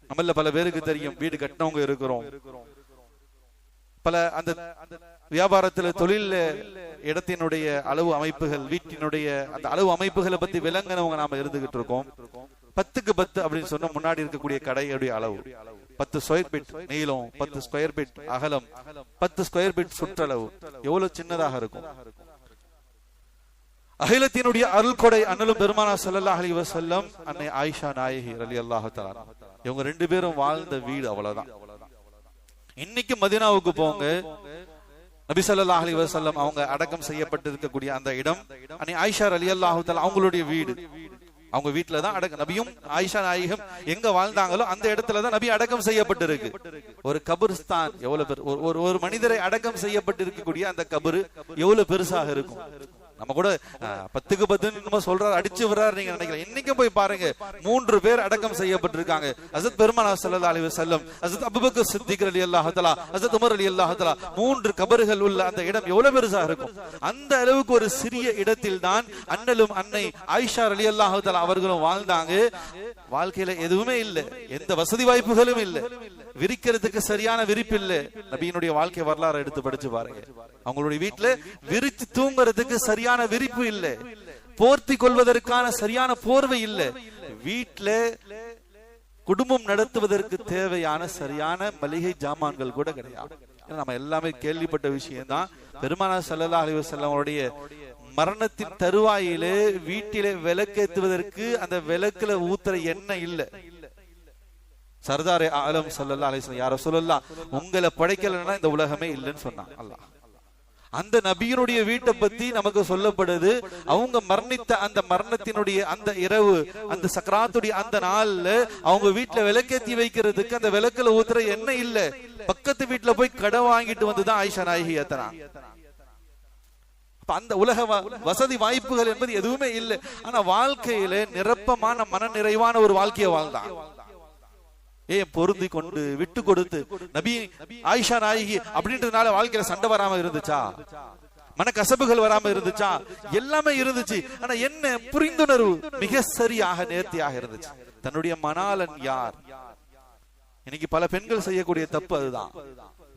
நம்மள பல பேருக்கு தெரியும், வீடு கட்டினவங்க இருக்கிறோம், பல அந்த வியாபாரத்துல தொழில் இடத்தினுடைய அளவு அமைப்புகள், வீட்டினுடைய அந்த அளவு அமைப்புகளை பத்தி விளங்கினவங்க நாம இருந்துகிட்டு இருக்கோம். 10க்கு 10 அப்படின்னு சொன்ன முன்னாடி இருக்கக்கூடிய கடையுடைய அளவு 10 ஸ்கொயர் ஃபீட் நீளம், 10 ஸ்கொயர் ஃபீட் அகலம், 10 ஸ்கொயர் ஃபீட் சுற்றளவு எவ்வளவு சின்னதாக இருக்கும். அகிலத்தினுடைய அருள் கொடை அண்ணலும் பெருமானார் ஸல்லல்லாஹு அலைஹி வஸல்லம், அன்னை ஆயிஷா நாயகி ரலியல்லாஹு தஆலா, இவங்க ரெண்டு பேரும் வாழ்ந்த வீடு அவ்வளவுதான். இன்னைக்கு மதீனாவுக்கு போங்க, நபி ஸல்லல்லாஹு அலைஹி வஸல்லம் அவங்க அடக்கம் செய்யப்பட்டிருக்கக்கூடிய அந்த இடம் அன்னை ஆயிஷா ரலியல்லாஹு தஆலா அவங்களுடைய வீடு. அவங்க வீட்டுல தான் அடக்கம், நபியும் ஆயிஷா நாயகம் எங்க வாழ்ந்தாங்களோ அந்த இடத்துலதான் நபி அடக்கம் செய்யப்பட்டிருக்கு. ஒரு கபர்ஸ்தான் எவ்வளவு பெரு, ஒரு மனிதரை அடக்கம் செய்யப்பட்டிருக்கக்கூடிய அந்த கபரு எவ்வளவு பெருசாக இருக்கும். நம்ம கூட 10க்கு 10 சொல்றாரு, அடிச்சு வர்றாரு நீங்க நினைக்கலாம். இன்னைக்கும் போய் பாருங்க, 3 பேர் அடக்கம் செய்யப்பட்டிருக்காங்க. ஹஜ்ரத் பெருமானார் ஸல்லல்லாஹு அலைஹி வஸல்லம், ஹஜ்ரத் அபூபக்கர் சித்திக் ரலியல்லாஹு தஆலா, ஹஜ்ரத் உமர் ரலியல்லாஹு தஆலா, 3 கபர்கள் உள்ள அந்த இடம் எவ்வளவு பெருசா இருக்கும். அந்த அளவுக்கு ஒரு சிறிய இடத்தில் தான் அண்ணலும் அன்னை ஆயிஷா ரலியல்லாஹு தஆலா அவர்களும் வாழ்ந்தாங்க. வாழ்க்கையில எதுவுமே இல்லை, எந்த வசதி வாய்ப்புகளும் இல்லை, விரிக்கிறதுக்கு சரியான விரிப்பு இல்லை. நபியினுடைய வாழ்க்கை வரலாறு எடுத்து படிச்சு பாருங்க. அவங்களுடைய வீட்டுல விரித்து தூங்குறதுக்கு சரியான விரிப்பு இல்லை, போர்த்தி கொள்வதற்கான சரியான போர்வை இல்லை, வீட்டுல குடும்பம் நடத்துவதற்கு தேவையான சரியான மளிகை ஜாமான்கள் கூட கிடையாது. நம்ம எல்லாமே கேள்விப்பட்ட விஷயம் தான். பெருமானார் ஸல்லல்லாஹு அலைஹி வஸல்லம் அவருடைய மரணத்தின் தருவாயிலே வீட்டிலே விளக்கேற்றுவதற்கு அந்த விளக்குல ஊத்துற எண்ணெய் இல்லை. சர்தாரே ஆலம் ஸல்லல்லாஹு அலைஹி வஸல்லம், யா ரசூலல்லாஹ், உங்களை படைக்கலன்னா இந்த உலகமே இல்லைன்னு சொன்னாங்க. அல்லாஹ் அந்த நபியினுடைய வீட்டை பத்தி நமக்கு சொல்லப்படுது. அவங்க மரணித்த அந்த மரணத்தினுடைய அந்த இரவு, அந்த சக்கராத்துடைய அந்த நாள்ல அவங்க வீட்டுல விளக்கேத்தி வைக்கிறதுக்கு அந்த விளக்குல ஊத்துற எண்ணெய் இல்ல. பக்கத்து வீட்டுல போய் கடை வாங்கிட்டு வந்துதான் ஆயிஷா நாயகி ஏத்துறாங்க. அந்த உலக வசதி வாய்ப்புகள் என்பது எதுவுமே இல்லை. ஆனா வாழ்க்கையில நிரப்பமான மன நிறைவான ஒரு வாழ்க்கையை வாழ்ந்தாங்க. ஏன் பொருந்தி கொண்டு விட்டு கொடுத்து. நபி ஆயிஷா நாயகி அப்படின்றதுனால வாழ்க்கையில சண்டை வராம இருந்துச்சா, மனக்கசப்புகள் வராம இருந்துச்சா? எல்லாமே இருந்துச்சு. ஆனா என்ன புரிந்துணர்வு மிக சரியாக நேர்த்தியாக இருந்துச்சு. தன்னுடைய மணாளன் யார்? இன்னைக்கு பல பெண்கள் செய்யக்கூடிய தப்பு அதுதான்,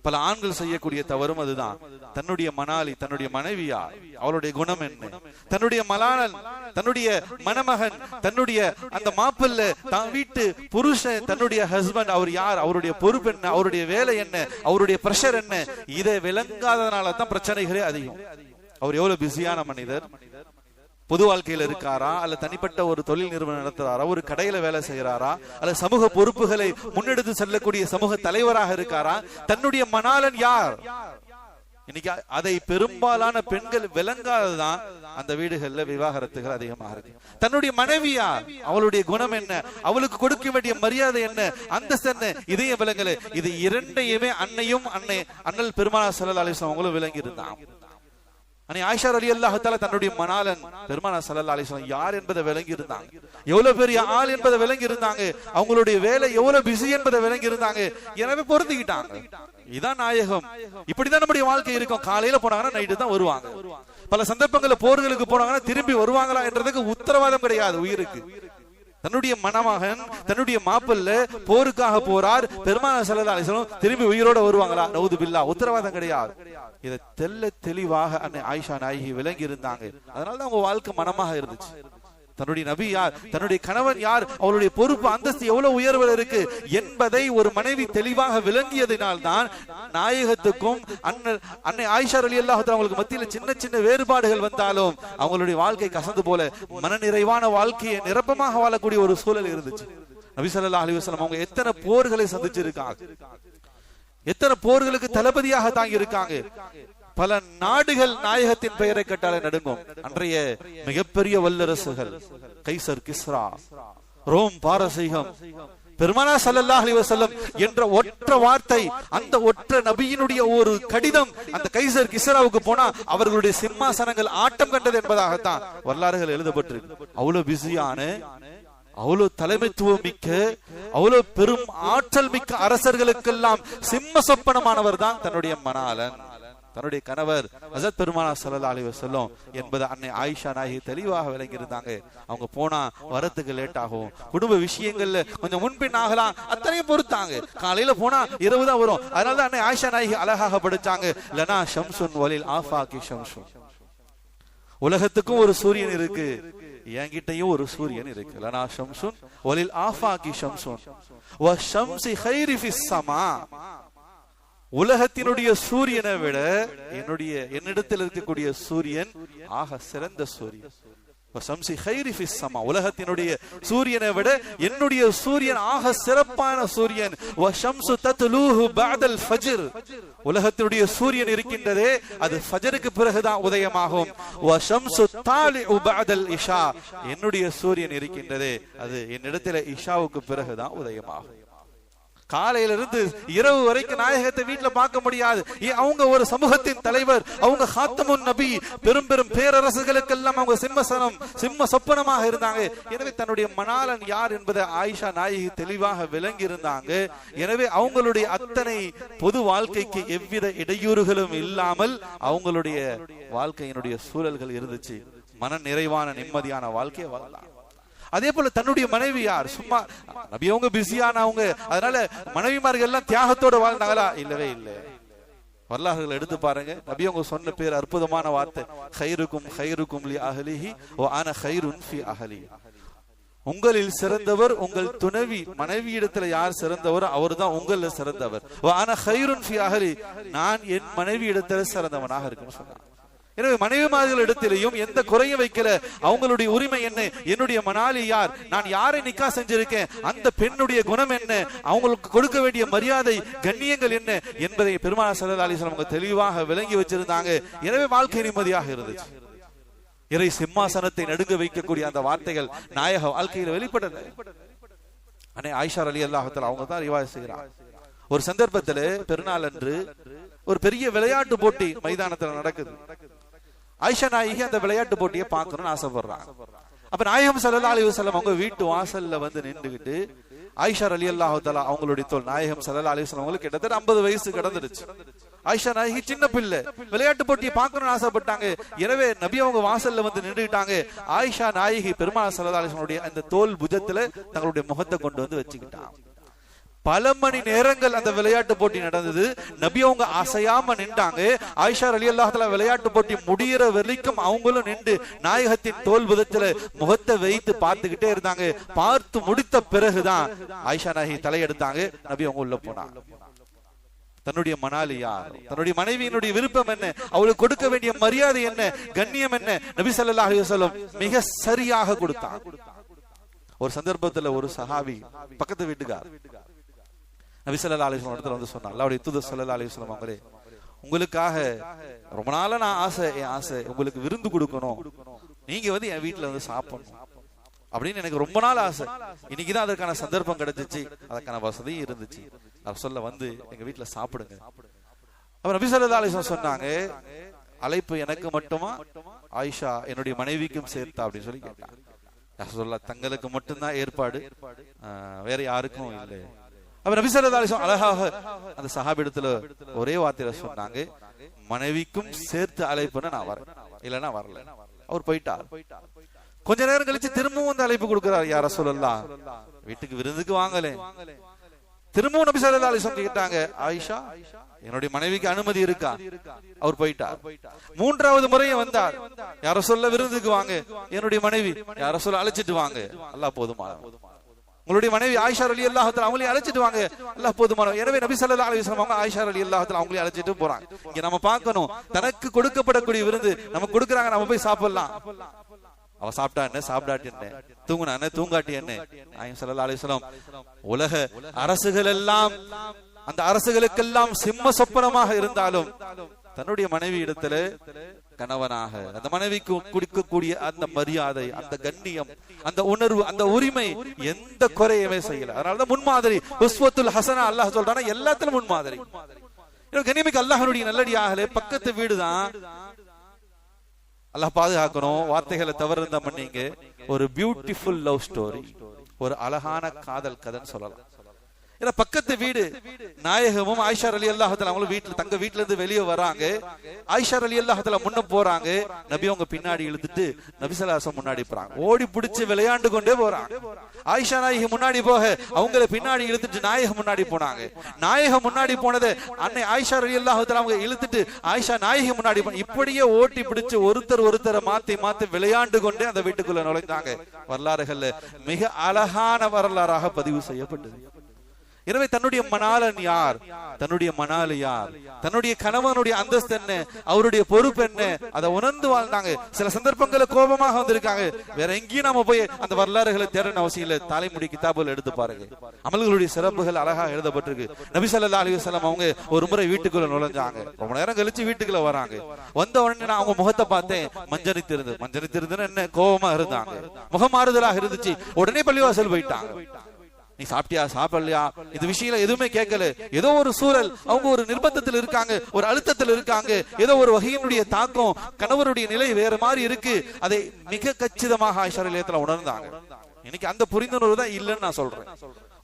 பல ஆண்கள் செய்யக்கூடிய தவறும் அதுதான். தன்னுடைய மணாளி, தன்னுடைய மனைவி யார், அவளுடைய குணம் என்ன, தன்னுடைய மலாளன், தன்னுடைய மணமகன், தன்னுடைய அந்த மாப்பிள்ளை, தான் வீட்டு புருஷன், தன்னுடைய ஹஸ்பண்ட் அவர் யார், அவருடைய பொறுப்பு என்ன, அவருடைய வேலை என்ன, அவருடைய பிரஷர் என்ன, இதை விளங்காதனால தான் பிரச்சனைகளே அதிகம். அவர் எவ்வளவு பிஸியான மனிதர், பொது வாழ்க்கையில இருக்காரா, அல்ல தனிப்பட்ட ஒரு தொழில் நிறுவனம் நடத்துறாரா, ஒரு கடையில வேலை செய்யறாரா, அல்ல சமூக பொறுப்புகளை முன்னெடுத்து செல்லக்கூடிய சமூக தலைவராக இருக்காரா, தன்னுடைய மணாளன் யார், இன்னைக்கு அதை பெரும்பாலான பெண்கள் விளங்காததான் அந்த வீடுகள்ல விவாகரத்துகள் அதிகமாக இருக்கு. தன்னுடைய மனைவியா, அவளுடைய குணம் என்ன, அவளுக்கு கொடுக்க வேண்டிய மரியாதை என்ன, அந்தஸ்து என்ன, இதையும் விளங்கல. இது இரண்டையுமே அண்ணல் பெருமானார் ஸல்லல்லாஹு அலைஹி வஸல்லம் அவங்களும் விளங்கி இருந்தாங்க. ஆயிஷா ரலியல்லாஹு தஆலா தன்னுடைய மணாளன் பெருமானார் ஸல்லல்லாஹு அலைஹி வஸல்லம் யார் என்பதை விளங்கி இருந்தாங்க. எவ்வளவு பெரிய ஆள் என்பதை விளங்கி இருந்தாங்க. அவங்களுடைய வேலை எவ்வளவு பிஸி என்பதை விளங்கி இருந்தாங்க. எனவே பொருந்திக்கிட்டாங்க. இதான் நாயகம். இப்படிதான் நம்முடைய வாழ்க்கை இருக்கும். காலையில போனாங்கன்னா நைட்டு தான் வருவாங்க. பல சந்தர்ப்பங்கள்ல போர்களுக்கு போனாங்கன்னா திரும்பி வருவாங்களா என்றதுக்கு உத்தரவாதம் கிடையாது உயிருக்கு. தன்னுடைய மணமகன் தன்னுடைய மாப்பிள்ளை போருக்காக போறார், பெருமானார் ஸல்லல்லாஹு அலைஹி வஸல்லம் திரும்பி உயிரோட வருவாங்களா? நவுது பில்லாஹ், உத்தரவாதம் கிடையாது. இதை தெளிவாக அன்னை ஆயிஷா நாயகி விளங்கி இருந்தாங்க. அதனாலதான் அவங்க வாழ்க்கை மனமாக இருந்துச்சு. தன்னுடைய நபி யார், தன்னுடைய கணவன் யார், அவளுடைய பொறுப்பு அந்தஸ்து எவ்வளவு உயர்வில் இருக்கு என்பதை ஒரு மனைவி தெளிவாக விளங்கியதினால் தான் நாயகத்துக்கும் அன்னை ஆயிஷா ரலியல்லாஹு தஆலா அவங்களுக்கு மத்தியில சின்ன சின்ன வேறுபாடுகள் வந்தாலும் அவங்களுடைய வாழ்க்கை கசந்து போல மனநிறைவான வாழ்க்கையை நிரப்பமாக வாழக்கூடிய ஒரு சூழல் இருந்துச்சு. நபி ஸல்லல்லாஹு அலைஹி வஸல்லம் அவங்க எத்தனை போர்களை சந்திச்சிருக்காங்க, எத்தனை போர்களுக்கு தளபதியாக தாங்கி இருக்காங்க. பல நாடுகள் நாயகத்தின் பெயரை கேட்டாலே நடுங்கும். அன்றைய மிகப்பெரிய வல்லரசுகள் கைசர், கிஸ்ரா, ரோம், பாரசீகம், பெருமானார் ஸல்லல்லாஹு அலைஹி வஸல்லம் என்ற ஒற்ற வார்த்தை, அந்த ஒற்ற நபியினுடைய ஒரு கடிதம் அந்த கைசர் கிஸ்ராவுக்கு போனா அவர்களுடைய சிம்மாசனங்கள் ஆட்டம் கண்டது என்பதாகத்தான் வரலாறுகள் எழுதப்பட்டிருக்கு. அவ்வளவு பிஸியான, அவ்வளவு தலைமைத்துவம் மிக்க, அவ்வளவு பெரும் ஆற்றல் மிக்க அரசர்களுக்கெல்லாம் சிம்ம சொப்பனமானவர் தான் தன்னுடைய மணாளன், தன்னுடைய கணவர் ஹஜ்ரத் பெருமானார் ஸல்லல்லாஹு அலைஹி வஸல்லம் என்பதை அன்னை ஆயிஷா நாயகி தெளிவாக விளங்கி இருந்தாங்க. அவங்க போனா வரத்துக்கு லேட் ஆகும், குடும்ப விஷயங்கள்ல கொஞ்சம் முன்பின் ஆகலாம், அத்தனையும் பொறுத்தாங்க. காலையில போனா இரவு தான் வரும். அதனாலதான் அன்னை ஆயிஷா நாயகி அழகாக படிச்சாங்க, லனா ஷம்சுன் வலில் ஆஃபாகி ஷம்சுன். உலகத்துக்கும் ஒரு சூரியன் இருக்கு, என்கிட்டயும் ஒரு சூரியன் இருக்கு. லனா ஷம்சுன் வலில் ஆஃபாகி ஷம்சுன் வ ஷம்ஸி கைரி ஃபிஸ் ஸமா. உலகத்தினுடைய சூரியனை விட என்னிடத்தில் இருக்கக்கூடிய சூரியன் ஆக சிறந்த சூரியன். உலகத்தினுடைய சூரியனை விட என்னுடைய சூரியன் ஆக சிறப்பான சூரியன். உலகத்தினுடைய சூரியன் இருக்கின்றதே அது ஃபஜருக்கு பிறகுதான் உதயமாகும். என்னுடைய சூரியன் இருக்கின்றதே அது என்னிடத்தில் இஷாவுக்கு பிறகுதான் உதயமாகும். காலையில இருந்து இரவு வரைக்கும் நாயகத்தை வீட்டுல பார்க்க முடியாது. அவங்க ஒரு சமூகத்தின் தலைவர், அவங்க ஹாத்தமுன் நபி, பெரும் பெரும் பேரரசுகளுக்கெல்லாம் அவங்க சிம்ம சொப்பனமாக இருந்தாங்க. எனவே தன்னுடைய மணாளன் யார் என்பதை ஆயிஷா நாயகி தெளிவாக விளங்கி இருந்தாங்க. எனவே அவங்களுடைய அத்தனை பொது வாழ்க்கைக்கு எவ்வித இடையூறுகளும் இல்லாமல் அவங்களுடைய வாழ்க்கையினுடைய சூழல்கள் இருந்துச்சு. மன நிறைவான நிம்மதியான வாழ்க்கையை வாழலாம். அதே போல தன்னுடைய மனைவி யார், சும்மா நபி அவங்க பிஸியானவங்க, அதனால மனைவிமார்கள் எல்லாம் தியாகத்தோட வாழ்ந்தாங்களா? இல்லவே இல்லை. வரலாறுகளை எடுத்து பாருங்க. நபி அவங்க சொன்ன பேர் அற்புதமான வார்த்தை, கைருக்கும் கைருக்கும் லி அஹ்லிஹி வ அன கைருன் ஃபி அஹ்லி. உங்களில் சிறந்தவர் உங்கள் துணைவி, மனைவி இடத்துல யார் சிறந்தவர் அவர்தான் உங்களில் சிறந்தவர். வ அன கைருன் ஃபி அஹ்லி, நான் என் மனைவி இடத்துல சிறந்தவனாக இருக்குன்னு சொன்னாங்க. எனவே மனைவிமார்கள் இடத்திலையும் எந்த குறையும் வைக்கல. அவங்களுடைய உரிமை என்ன, என்னுடைய மணாலி யார், நான் யாரை நிக்கா செஞ்சிருக்கேன், அந்த பெண்ணுடைய குணம் என்ன, அவங்களுக்கு கொடுக்க வேண்டிய மரியாதை கண்ணியங்கள் என்ன என்பதை பெருமானார் ஸல்லல்லாஹு அலைஹி வஸல்லம் அவங்க தெளிவாக விளங்கி வச்சிருந்தாங்க. எனவே வாழ்க்கை நிம்மதியாக இருந்துச்சு. இறை சிம்மாசனத்தை நடுங்க வைக்கக்கூடிய அந்த வார்த்தைகள் நாயக வாழ்க்கையில் வெளிப்பட்டது. அன்னை ஆயிஷா ரலியல்லாஹு தஆலா அவங்க தான் ரிவாயத் செய்கிறார். ஒரு சந்தர்ப்பத்தில் பெருநாள் அன்று ஒரு பெரிய விளையாட்டு போட்டி மைதானத்தில் நடக்குது. ஆயிஷா நாயகி அந்த விளையாட்டு போட்டியை பார்க்கணும்னு ஆசைப்படுறாங்க. அப்ப நாயகம் ஸல்லல்லாஹு அலைஹி வஸல்லம் அவங்க வீட்டு வாசல்ல வந்து நின்றுகிட்டு ஆயிஷா ரலியல்லாஹு தஆலா அவங்களுடைய தோள், நாயகம் ஸல்லல்லாஹு அலைஹி வஸல்லம் அவங்களுக்கு கிட்டத்தட்ட 50 வயசு கடந்துருச்சு. ஆயிஷா நாயகி சின்ன பிள்ளை, விளையாட்டு போட்டியை பார்க்கணும்னு ஆசைப்பட்டாங்க. எனவே நபி அவங்க வாசல்ல வந்து நின்றுட்டாங்க. ஆயிஷா நாயகி பெருமானார் ஸல்லல்லாஹு அலைஹி வஸல்லம் அந்த தோல் புஜத்துல தங்களுடைய முகத்தை கொண்டு வந்து வச்சுக்கிட்டாங்க. பல மணி நேரங்கள் அந்த விளையாட்டு போட்டி நடந்தது. நபி அவங்க அசையாம நின்றாங்க. ஆயிஷா ரலியல்லாஹு தஆலா விளையாட்டு போட்டி முடிகிற வரைக்கும் அவங்களும் நின்று நாயகத்தின் தோல் புதத்துல முகத்தை வைத்து பார்த்துக்கிட்டே இருந்தாங்க. பார்த்து முடித்த பிறகுதான் ஆயிஷா நாயகி தலையெடுத்தாங்க. நபி அவங்க உள்ள போனாங்க. தன்னுடைய மணாலி யார், தன்னுடைய மனைவியினுடைய விருப்பம் என்ன, அவளுக்கு கொடுக்க வேண்டிய மரியாதை என்ன, கண்ணியம் என்ன, நபி ஸல்லல்லாஹு அலைஹி வஸல்லம் மிக சரியாக கொடுத்தாங்க. ஒரு சந்தர்ப்பத்துல ஒரு சஹாபி பக்கத்து வீட்டுக்கார் நபி ஸல்லல்லாஹு அலைஹி வஸல்லம் இடத்துல வந்து சொன்னார், அல்லாஹ்வுடைய தூதர் ஸல்லல்லாஹு அலைஹி வஸல்லம் அவங்களே, உங்களுக்காக ரொம்ப நாளா நான் என் ஆசை உங்களுக்கு விருந்து கொடுக்கணும், நீங்க என் வீட்டுல சாப்பிடணும் அப்படின்னு எனக்கு ரொம்ப நாள் ஆசை. இன்னைக்குதான் அதற்கான சந்தர்ப்பம் கிடைச்சிச்சு, அதற்கான வசதியும் இருந்துச்சு. ரசூலுல்லாஹ் எங்க வீட்டுல சாப்பிடுங்க. அப்ப நபி ஸல்லல்லாஹு அலைஹி வஸல்லம் சொன்னாங்க, அழைப்பு எனக்கு மட்டுமா ஆயிஷா என்னுடைய மனைவிக்கும் சேர்த்தா அப்படின்னு சொல்லி கேட்டாங்க. ரசூலுல்லாஹ் தங்களுக்கு மட்டும்தான் ஏற்பாடு, வேற யாருக்கும் இல்லை. அப்ப நபி ஸல்லல்லாஹு அலைஹி வஸல்லம் அழகாக அந்த சஹாபியிடத்துல ஒரே வார்த்தையில சொன்னாங்க, மனைவிக்கும் சேர்த்து அழைப்புன்னு நான் வரேன், இல்லைன்னா வரல. அவர் போயிட்டார். கொஞ்ச நேரம் கழிச்சு திரும்பவும் அந்த அழைப்பு கொடுக்கிறார், யா ரசூலல்லாஹ் வீட்டுக்கு விருந்துக்கு வாங்கலே. திரும்பவும் நபி ஸல்லல்லாஹு அலைஹி வஸல்லம் கேட்டாங்க, ஆயிஷா என்னுடைய மனைவிக்கு அனுமதி இருக்கா? அவர் போயிட்டார். மூன்றாவது முறையும் வந்தார், யா ரசூலல்லாஹ் விருந்துக்கு வாங்க, என்னுடைய மனைவி யா ரசூலல்லாஹ் அழைச்சிட்டு வாங்க, அல்லாஹ் போதுமானவன். உங்களுடைய மனைவி ஆயிஷா ரலியல்லாஹு தஆலா அவங்களையும் அழைச்சிட்டு வாங்க, அல்லாஹ் போதுமானவன். எனவே நபி ஸல்லல்லாஹு அலைஹி வஸல்லம் அவங்க ஆயிஷா ரலியல்லாஹு தஆலா அவங்களையும் அழைச்சிட்டு போறாங்க. இங்க நம்ம பார்க்கணும், தனக்கு கொடுக்கப்படக்கூடிய விருந்து நமக்கு கொடுக்குறாங்க, நம்ம போய் சாப்பிடலாம். அவ சாப்பிட்டா என்ன, சாப்பிடாட்டி என்ன, தூங்குனா என்ன, தூங்காட்டி என்ன. நாயகம் ஸல்லல்லாஹு அலைஹி வஸல்லம் உலக அரசுகள் எல்லாம், அந்த அரசுகளுக்கெல்லாம் சிம்ம சொப்பனமாக இருந்தாலும் தன்னுடைய மனைவி இடத்துல கணவனாக அந்த மனைவிக்கு கொடுக்கக்கூடிய அந்த மரியாதை, அந்த கண்ணியம், அந்த உணர்வு, அந்த உரிமை எந்த குறையுமே செய்யல. அதனாலதான் முன்மாதிரி உஸ்வத்துல் ஹசனா அல்லாஹ் சொல்றானா, எல்லாத்திலும் முன்மாதிரி. கண்ணியமிக்க அல்லாஹ்வுடைய நல்லடியாகலே பக்கத்து வீடுதான், அல்லாஹ் பாதுகாக்கணும், வார்த்தைகளை தவறு இருந்தா பண்ணீங்க. ஒரு பியூட்டிஃபுல் லவ் ஸ்டோரி, ஒரு அழகான காதல் கதைன்னு சொல்லலாம். ஏன்னா பக்கத்து வீடு நாயகமும் ஆயிஷா ரலியல்லாஹு தஆலா அவங்களும் வீட்டுல தங்க வீட்டுல இருந்து வெளியே வராங்க. ஆயிஷா ரலியல்லாஹு தஆலா முன்ன போறாங்க, நபி அவங்க பின்னாடி இழுத்துட்டு நபி ஸல்லல்லாஹு அலைஹி வஸல்லம் முன்னாடி போறாங்க. ஓடி பிடிச்சு விளையாண்டு கொண்டே போறாங்க. ஆயிஷா நாயகி முன்னாடி போக அவங்களை பின்னாடி இழுத்துட்டு நாயகம் முன்னாடி போனாங்க. நாயகம் முன்னாடி போனதை அன்னை ஆயிஷா ரலியல்லாஹு தஆலா அவங்க இழுத்துட்டு ஆயிஷா நாயகி முன்னாடி இப்படியே ஓட்டி பிடிச்சு ஒருத்தரை மாத்தி மாத்தி விளையாண்டு கொண்டே அந்த வீட்டுக்குள்ள நுழைந்தாங்க. வரலாறுகள்ல மிக அழகான வரலாறாக பதிவு செய்யப்பட்டது. எனவே தன்னுடைய மணாளன் யார், தன்னுடைய மணாளு யார், தன்னுடைய கணவனுடைய அந்தஸ்து என்ன, அவருடைய பொறுப்பு என்ன, அதை உணர்ந்து வாழ்ந்தாங்க. சில சந்தர்ப்பங்கள கோபமாக வந்திருக்காங்க. வேற எங்கேயும் நாம போய் அந்த வரலாறுகளை தேடணும் அவசியம் இல்லை. தலைமுடி கிதாபுகள் எடுத்து பாருங்க, அமல்களுடைய சிறப்புகள் அழகா எழுதப்பட்டிருக்கு. நபி ஸல்லல்லாஹு அலைஹி வஸல்லம் அவங்க ஒரு முறை வீட்டுக்குள்ள நுழைஞ்சாங்க. ரொம்ப நேரம் கழிச்சு வீட்டுக்குள்ள வராங்க. வந்த உடனே நான் அவங்க முகத்தை பார்த்தேன், மஞ்சனித்திருந்தது என்ன, கோபமா இருந்தாங்க, முகம் மாறுதலாக இருந்துச்சு. உடனே பள்ளிவாசல் போயிட்டாங்க. நீ சாப்பிட்டியா சாப்பிடலையா இது விஷயம் எதுவுமே கேட்கல. ஏதோ ஒரு சூழல், அவங்க ஒரு நிர்பந்தத்தில் இருக்காங்க, ஒரு அழுத்தத்தில் இருக்காங்க, ஏதோ ஒரு வகையினுடைய தாக்கம், கணவருடைய நிலை வேற மாதிரி இருக்கு. அதை மிக கச்சிதமாக ஆயிஷா ரலியல்லாஹு உணர்ந்தாங்க. இன்னைக்கு அந்த புரிந்துணர்வு தான் இல்லைன்னு நான் சொல்றேன்.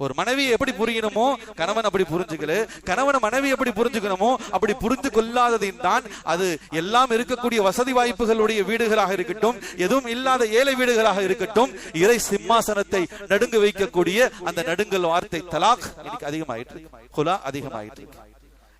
ஒரு மனைவியை எப்படி புரியணுமோ கணவன் அப்படி புரிஞ்சுக்கல, கணவன் மனைவி எப்படி புரிஞ்சுக்கணுமோ அப்படி புரிந்து கொள்ளாததின் தான் அது எல்லாம் இருக்கக்கூடிய வசதி வாய்ப்புகளுடைய வீடுகளாக இருக்கட்டும், எதுவும் இல்லாத ஏழை வீடுகளாக இருக்கட்டும், இறை சிம்மாசனத்தை நடுங்க வைக்கக்கூடிய அந்த நடுங்கல் வார்த்தை தலாக் இன்னைக்கு அதிகமாயிட்டு, குலா அதிகமாயிட்டு.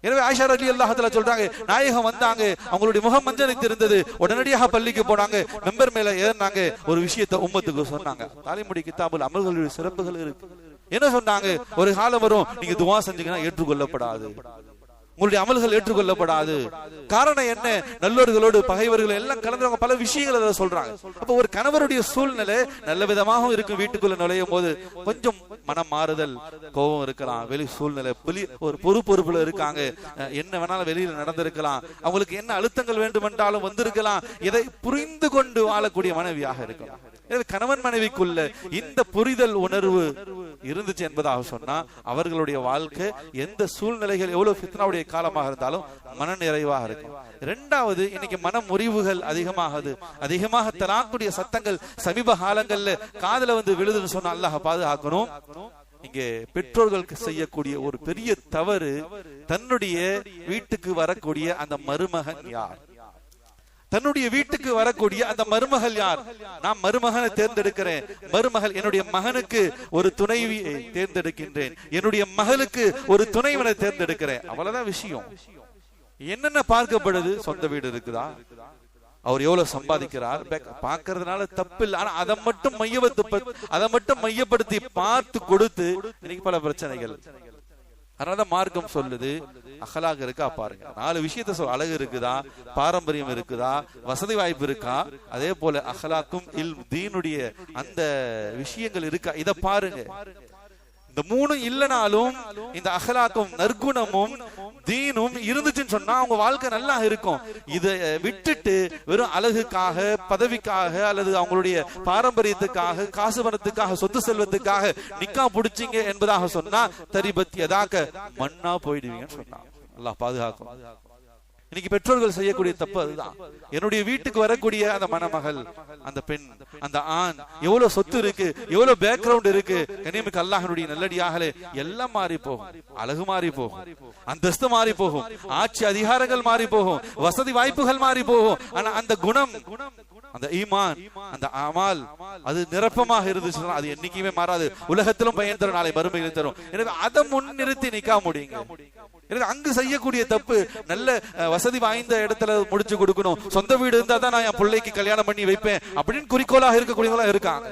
எனவே ஆயிஷா ரலியல்லாஹு தஆலா சொல்றாங்க, நாயகம் வந்தாங்க, அவங்களுடைய முகம் மஞ்சளித்து இருந்தது. உடனடியாக பள்ளிக்கு போனாங்க, மெம்பர் மேல ஏறினாங்க, ஒரு விஷயத்தை உம்மத்துக்கு சொன்னாங்க. தலைமுடி கிதாபுல் அமல்களுடைய சிறப்புகள் இருக்கு. என்ன சொன்னாங்க, ஒரு காலம் வரும் நீங்க துவா செஞ்சீங்கன்னா ஏற்றுக்கொள்ளப்படாது, உங்களுடைய அமல்கள் ஏற்றுக்கொள்ளப்படாது. காரணம் என்ன, நல்லவர்களோடு பகைவர்கள் எல்லாம் கலந்துருவாங்க, பல விஷயங்கள் அதை சொல்றாங்க. அப்ப ஒரு கணவருடைய சூழ்நிலை நல்ல விதமாக இருக்கும். வீட்டுக்குள்ள நுழையும் போது கொஞ்சம் மனம் மாறுதல், கோபம் இருக்கலாம், வெளி சூழ்நிலை ஒரு பொறுப்புல இருக்காங்க, என்ன வேணாலும் வெளியில நடந்திருக்கலாம், அவங்களுக்கு என்ன அழுத்தங்கள் வேண்டுமென்றாலும் வந்திருக்கலாம். இதை புரிந்து கொண்டு வாழக்கூடிய மனைவியாக இருக்கலாம். கணவன் மனைவிக்குள்ள இந்த புரிதல் உணர்வு இருந்துச்சு என்பதாக சொன்னா அவர்களுடைய வாழ்க்கை எந்த சூழ்நிலைகள் எவ்வளவு ஃபித்னாவுடைய காலமாக இருந்தாலும் மன நிறைவாக இருக்கும். இரண்டாவது, இன்னைக்கு மன முறிவுகள் அதிகமாக தலாக்குடைய சத்தங்கள் சமீப காலங்கள்ல காதுல விழுதுன்னு சொன்னா அல்லாஹ் பாதுகாக்கணும். இங்கே பெற்றோர்களுக்கு செய்யக்கூடிய ஒரு பெரிய தவறு, தன்னுடைய வீட்டுக்கு வரக்கூடிய அந்த மருமகன் யார், தன்னுடைய வீட்டுக்கு வரக்கூடிய அந்த மருமகள் யார். நான் மருமகனை தேர்ந்தெடுக்கிறேன், மருமகள் என்னுடைய மகனுக்கு ஒரு துணைவியை தேர்ந்தெடுக்கின்றேன், என்னுடைய மகளுக்கு ஒரு துணைவனை தேர்ந்தெடுக்கிறேன், அவ்வளவுதான் விஷயம். என்னென்ன பார்க்கப்படுது, சொந்த வீடு இருக்குதா, அவர் எவ்வளவு சம்பாதிக்கிறார் பார்க்கறதுனால தப்பு இல்லை. ஆனா அதை மட்டும் மையப்படுத்தி பார்த்து கொடுத்து இன்னைக்கு பல பிரச்சனைகள். அதனாலதான் மார்க்கம் சொல்லுது, அகலாக இருக்கா பாருங்க. 4 விஷயத்த அழகு இருக்குதா, பாரம்பரியம் இருக்குதா, வசதி வாய்ப்பு இருக்கா, அதே போல அகலாக்கும் தீனுடைய அந்த விஷயங்கள் இருக்கா, இத பாருங்க. இந்த 3 இல்லனாலும் இந்த அகலாக்கும் நற்குணமும் தீனும் இருந்துச்சுன்னு சொன்னா அவங்க வாழ்க்கை நல்லா இருக்கும். இதை விட்டுட்டு வெறும் அழகுக்காக, பதவிக்காக, அல்லது அவங்களுடைய பாரம்பரியத்துக்காக, காசு பணத்துக்காக, சொத்து செல்வத்துக்காக நிக்கா புடிச்சிங்க என்பதாக சொன்னா தரிபத் யதாக, மண்ணா போயிடுவீங்கன்னு சொன்னா. அல்லாஹ் பாதுகாக்கும். இன்னைக்கு பெற்றோர்கள் செய்யக்கூடிய தப்பு அதுதான். என்னுடைய வீட்டுக்கு வரக்கூடிய அந்த மணமகள், அந்த பெண், அந்த ஆண் எவ்வளவு சொத்து இருக்கு, எவ்வளவு பேக்ரவுண்ட் இருக்கு, கண்ணியமிக்க அல்லாஹ்வுடைய நல்லடியார்களே, எல்லாம் மாறி போகும். அழகு மாறி போகும், அந்தஸ்து மாறி போகும், ஆட்சி அதிகாரங்கள் மாறி போகும், வசதி வாய்ப்புகள் மாறி போகும். ஆனா அந்த குணம், அந்த ஈமான், அந்த அமால் அது நிரப்பமாக இருந்துச்சுன்னா அது என்னைக்குமே மாறாது. உலகத்திலும் பயன் தரும், நாளை மறுமையிலும் தரும். எனவே அதை முன்னிறுத்தி நிக்கா முடியுங்க. அங்கு செய்யக்கூடிய தப்பு, நல்ல வசதி வாய்ந்த இடத்துல முடிச்சு கொடுக்கணும், சொந்த வீடு இருந்தா தான் நான் என் பிள்ளைக்கு கல்யாணம் பண்ணி வைப்பேன் அப்படின்னு குறிக்கோளாக இருக்கக்கூடியவங்களா இருக்காங்க.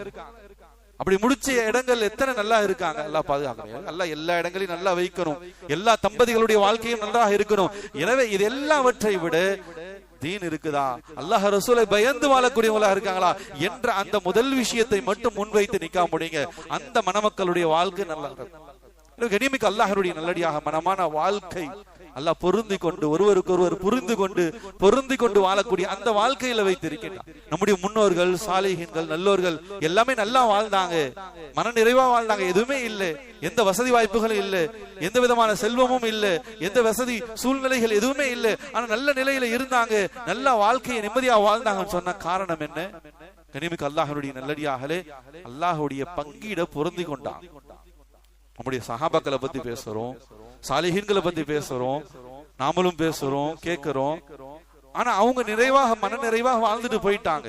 அப்படி முடிச்ச இடங்கள் எத்தனை நல்லா இருக்காங்க. எல்லாம் பாதுகாக்கணும். நல்லா எல்லா இடங்களையும் நல்லா வைக்கணும். எல்லா தம்பதிகளுடைய வாழ்க்கையும் நன்றாக இருக்கணும். எனவே இது எல்லாவற்றை விட தீன் இருக்குதா, அல்லாஹ் ரசூலை பயந்து வாழக்கூடியவங்களா இருக்காங்களா என்ற அந்த முதல் விஷயத்தை மட்டும் முன்வைத்து நிக்கா முடியுங்க. அந்த மணமக்களுடைய வாழ்க்கை நல்லா இருக்கும். கண்ணியமிக்க அல்லாஹ்வுடைய நல்லடியாக மனமான வாழ்க்கை அல்லாஹ் பொருந்தி கொண்டு, ஒருவருக்கு ஒருவர் பொருந்தி கொண்டு வாழக்கூடிய அந்த வாழ்க்கையில வைத்திருக்கிறார். நம்முடைய முன்னோர்கள், சாலிஹீன்கள், நல்லோர்கள் எல்லாமே நல்லா வாழ்ந்தாங்க, மன நிறைவா வாழ்ந்தாங்க. எதுவுமே இல்லை, எந்த வசதி வாய்ப்புகளும் இல்லை, எந்த விதமான செல்வமும் இல்லை, எந்த வசதி சூழ்நிலைகள் எதுவுமே இல்லை. ஆனா நல்ல நிலையில இருந்தாங்க, நல்ல வாழ்க்கையை நிம்மதியா வாழ்ந்தாங்கன்னு சொன்ன காரணம் என்ன? கண்ணியமிக்க அல்லாஹ்வுடைய நல்லடியாகலே அல்லாஹ்வுடைய பங்கீட பொருந்தி கொண்டாங்க. நம்முடைய சஹாபாக்களை பத்தி பேசுறோம், சாலிஹீன்களை பத்தி பேசுறோம், நாமளும் பேசுறோம், கேட்கிறோம். ஆனா அவங்க நிறைவாக, மன நிறைவாக வாழ்ந்துட்டு போயிட்டாங்க.